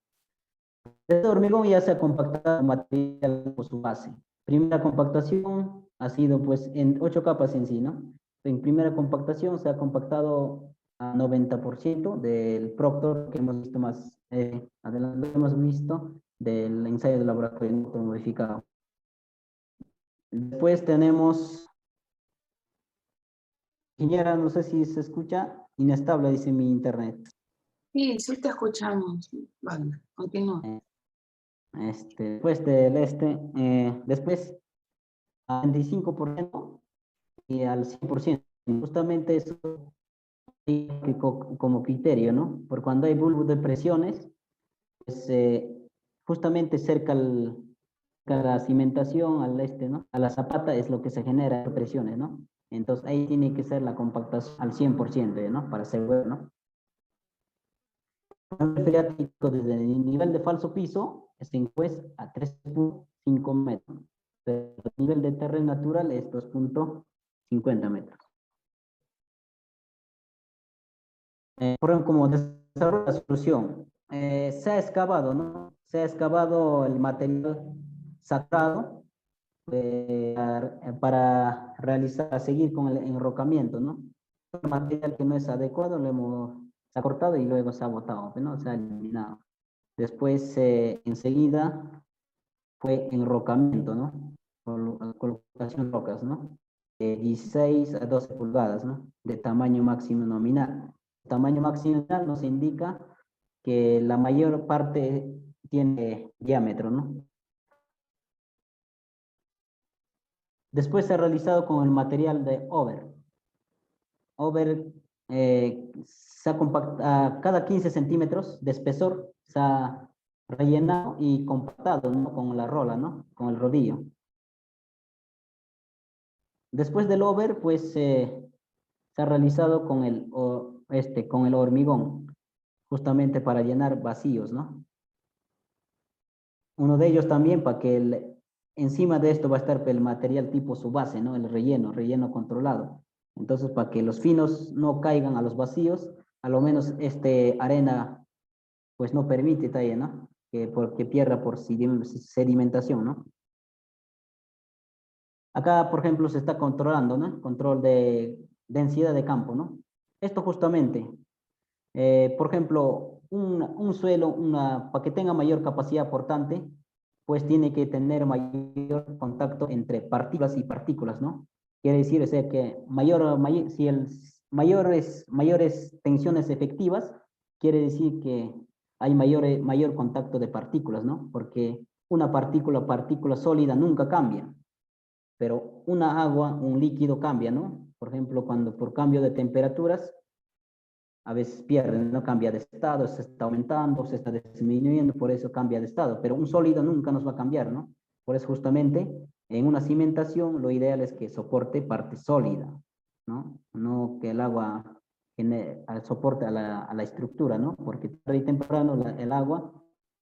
Speaker 5: Este hormigón ya se ha compactado material por su base. Primera compactación ha sido pues en 8 capas en sí, ¿no? En primera compactación se ha compactado a 90% del Proctor que hemos visto más adelante, hemos visto del ensayo de laboratorio modificado. Después tenemos, ingeniera, no sé si se escucha, inestable dice mi internet.
Speaker 2: Sí, sí te escuchamos. Vale, continúa.
Speaker 5: Después del después al 25% y al 100%. Justamente eso como criterio, ¿no? Por cuando hay bulbos de presiones, pues, justamente cerca a la cimentación, al ¿no? A la zapata es lo que se genera presiones, ¿no? Entonces ahí tiene que ser la compactación al 100%, ¿no? Para asegurar, ¿no? El freático desde el nivel de falso piso se encuesta a 3.5 metros. Pero el nivel de terreno natural es 2.50 metros. Por ejemplo, como desarrollo de la solución, se ha excavado, ¿no? Se ha excavado el material saturado para seguir con el enrocamiento, ¿no? El material que no es adecuado se ha cortado y luego se ha botado, ¿no? Se ha eliminado. Después, enseguida, fue enrocamiento, ¿no? Colocación de rocas, ¿no? De 16 a 12 pulgadas, ¿no? De tamaño máximo nominal. Tamaño máximo nominal nos indica que la mayor parte tiene diámetro, ¿no? Después se ha realizado con el material de over. Over se ha compactado, cada 15 centímetros de espesor se ha rellenado y compactado, ¿no? Con la rola, ¿no? Con el rodillo. Después del over, pues se ha realizado con el hormigón, justamente para llenar vacíos, ¿no? Uno de ellos también para que encima de esto va a estar el material tipo su base, ¿no? El relleno controlado. Entonces, para que los finos no caigan a los vacíos, a lo menos arena, pues no permite talle, ¿no? Porque pierda por sedimentación, ¿no? Acá, por ejemplo, se está controlando, ¿no? Control de densidad de campo, ¿no? Esto justamente, por ejemplo, un suelo, para que tenga mayor capacidad portante, pues tiene que tener mayor contacto entre partículas y partículas, ¿no? Quiere decir, o sea, que si mayores tensiones efectivas, quiere decir que hay mayor contacto de partículas, ¿no? Porque una partícula sólida nunca cambia, pero un líquido cambia, ¿no? Por ejemplo, cuando por cambio de temperaturas, a veces pierde, no cambia de estado, se está aumentando, se está disminuyendo, por eso cambia de estado, pero un sólido nunca nos va a cambiar, ¿no? Por eso justamente en una cimentación lo ideal es que soporte parte sólida, ¿no? No que el agua soporte a la estructura, ¿no? Porque tarde y temprano el agua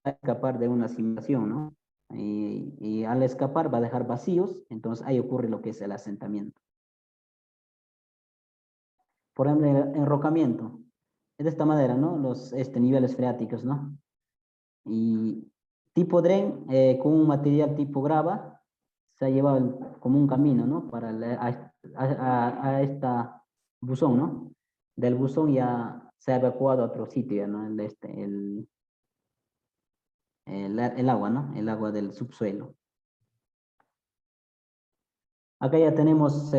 Speaker 5: va a escapar de una cimentación, ¿no? Y al escapar va a dejar vacíos, entonces ahí ocurre lo que es el asentamiento. Por ejemplo, el enrocamiento. Es de esta manera, ¿no? Los niveles freáticos, ¿no? Y tipo dren, con un material tipo grava, se ha llevado como un camino, ¿no? Para a esta buzón, ¿no? Del buzón ya se ha evacuado a otro sitio, ¿no? El agua, ¿no? El agua del subsuelo. Acá ya tenemos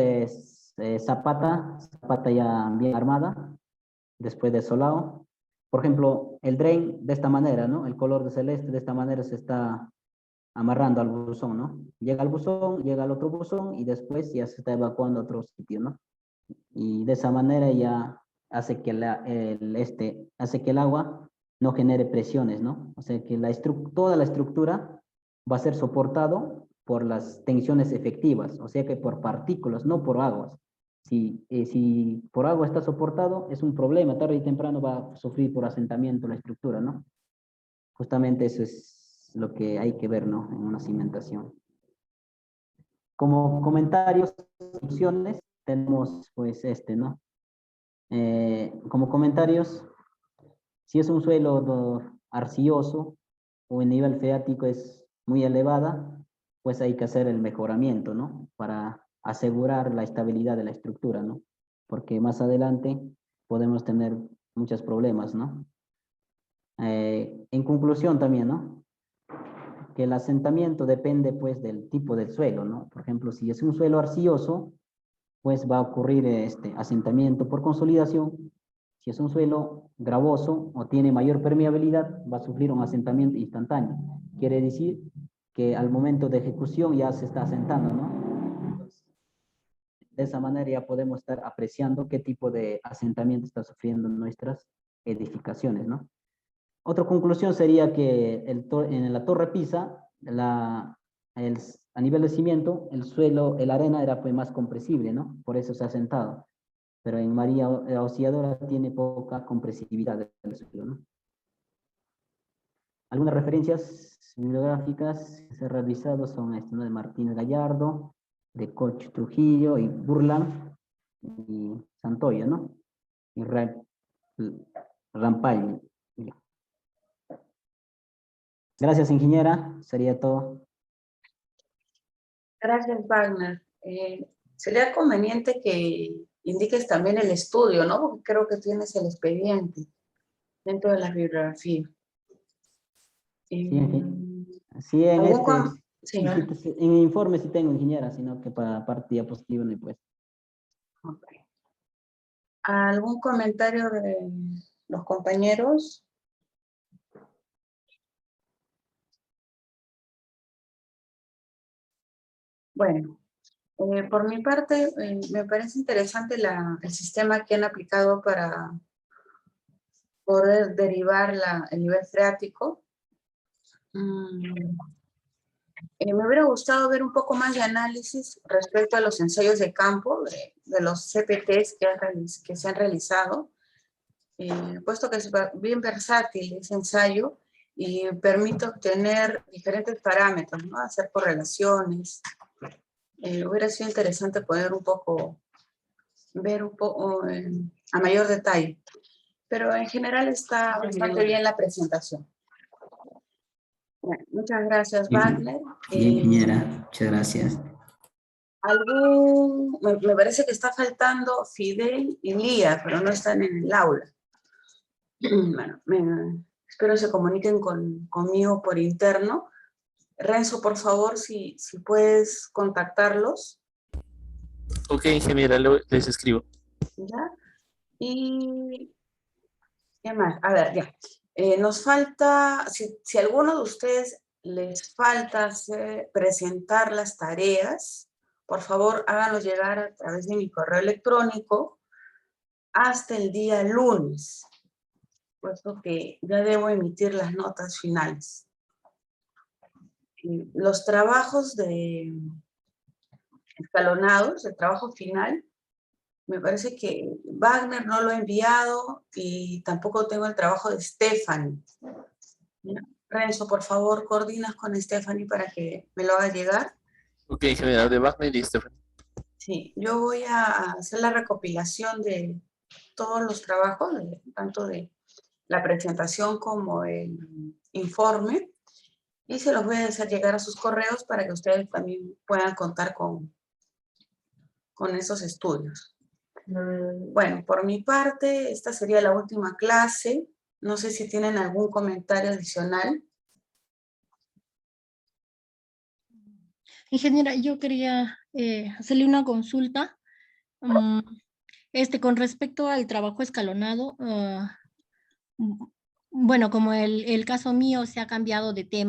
Speaker 5: zapata ya bien armada, después de solado. Por ejemplo, el drain de esta manera, ¿no? El color de celeste de esta manera se está amarrando al buzón, ¿no? Llega al buzón, llega al otro buzón y después ya se está evacuando a otro sitio, ¿no? Y de esa manera ya hace que, hace que el agua no genere presiones, ¿no? O sea que toda la estructura va a ser soportado por las tensiones efectivas, o sea que por partículas, no por aguas. Si por agua está soportado, es un problema, tarde y temprano va a sufrir por asentamiento la estructura, ¿no? Justamente eso es lo que hay que ver, ¿no? En una cimentación. Como comentarios, opciones, tenemos pues ¿no? Como comentarios, si es un suelo arcilloso o el nivel freático es muy elevada, pues hay que hacer el mejoramiento, ¿no? Para asegurar la estabilidad de la estructura, ¿no? Porque más adelante podemos tener muchos problemas, ¿no? En conclusión también, ¿no? Que el asentamiento depende pues del tipo del suelo, ¿no? Por ejemplo, si es un suelo arcilloso, pues va a ocurrir asentamiento por consolidación. Si es un suelo gravoso o tiene mayor permeabilidad, va a sufrir un asentamiento instantáneo. Quiere decir que al momento de ejecución ya se está asentando, ¿no? Entonces, de esa manera ya podemos estar apreciando qué tipo de asentamiento está sufriendo nuestras edificaciones, ¿no? Otra conclusión sería que en la Torre Pisa, a nivel de cimiento, el suelo, la arena era pues más compresible, ¿no? Por eso se ha asentado. Pero en María Auxiliadora tiene poca compresividad del suelo, ¿no? Algunas referencias bibliográficas que se han realizado son ¿no? De Martínez Gallardo, de Coch Trujillo y Burlan y Santoya, ¿no? Y Rampal. Gracias, ingeniera. Sería todo.
Speaker 2: Gracias, Wagner. Sería conveniente que indiques también el estudio, ¿no? Porque creo que tienes el expediente dentro de la bibliografía.
Speaker 5: Sí,
Speaker 2: Sí.
Speaker 5: en el informe sí tengo, ingeniera, sino que para parte diapositiva no he puesto.
Speaker 2: Okay. ¿Algún comentario de los compañeros? Bueno, por mi parte, me parece interesante el sistema que han aplicado para poder derivar el nivel freático. Me hubiera gustado ver un poco más de análisis respecto a los ensayos de campo, de los CPTs que se han realizado, puesto que es bien versátil ese ensayo y permite obtener diferentes parámetros, ¿no? Hacer correlaciones. Hubiera sido interesante poder ver un poco a mayor detalle. Pero en general está bastante bien la presentación. Bueno, muchas gracias, Wagner.
Speaker 5: Bien, ingeniera, muchas gracias.
Speaker 2: Me parece que está faltando Fidel y Lía, pero no están en el aula. Bueno, espero se comuniquen conmigo por interno. Renzo, por favor, si puedes contactarlos.
Speaker 6: Ok, ingeniera, les escribo.
Speaker 2: ¿Ya? Y ¿qué más? A ver, ya. Nos falta, si a alguno de ustedes les falta presentar las tareas, por favor háganlo llegar a través de mi correo electrónico hasta el día lunes, puesto que ya debo emitir las notas finales. Los trabajos de escalonados, el trabajo final, me parece que Wagner no lo ha enviado y tampoco tengo el trabajo de Stephanie. Renzo, por favor, coordinas con Stephanie para que me lo haga llegar.
Speaker 6: Ok, general de Wagner y Stephanie.
Speaker 2: Sí, yo voy a hacer la recopilación de todos los trabajos, tanto de la presentación como el informe, y se los voy a hacer llegar a sus correos para que ustedes también puedan contar con esos estudios. Bueno, por mi parte, esta sería la última clase. No sé si tienen algún comentario adicional.
Speaker 3: Ingeniera, yo quería hacerle una consulta. Con respecto al trabajo escalonado, bueno, como el caso mío se ha cambiado de tema.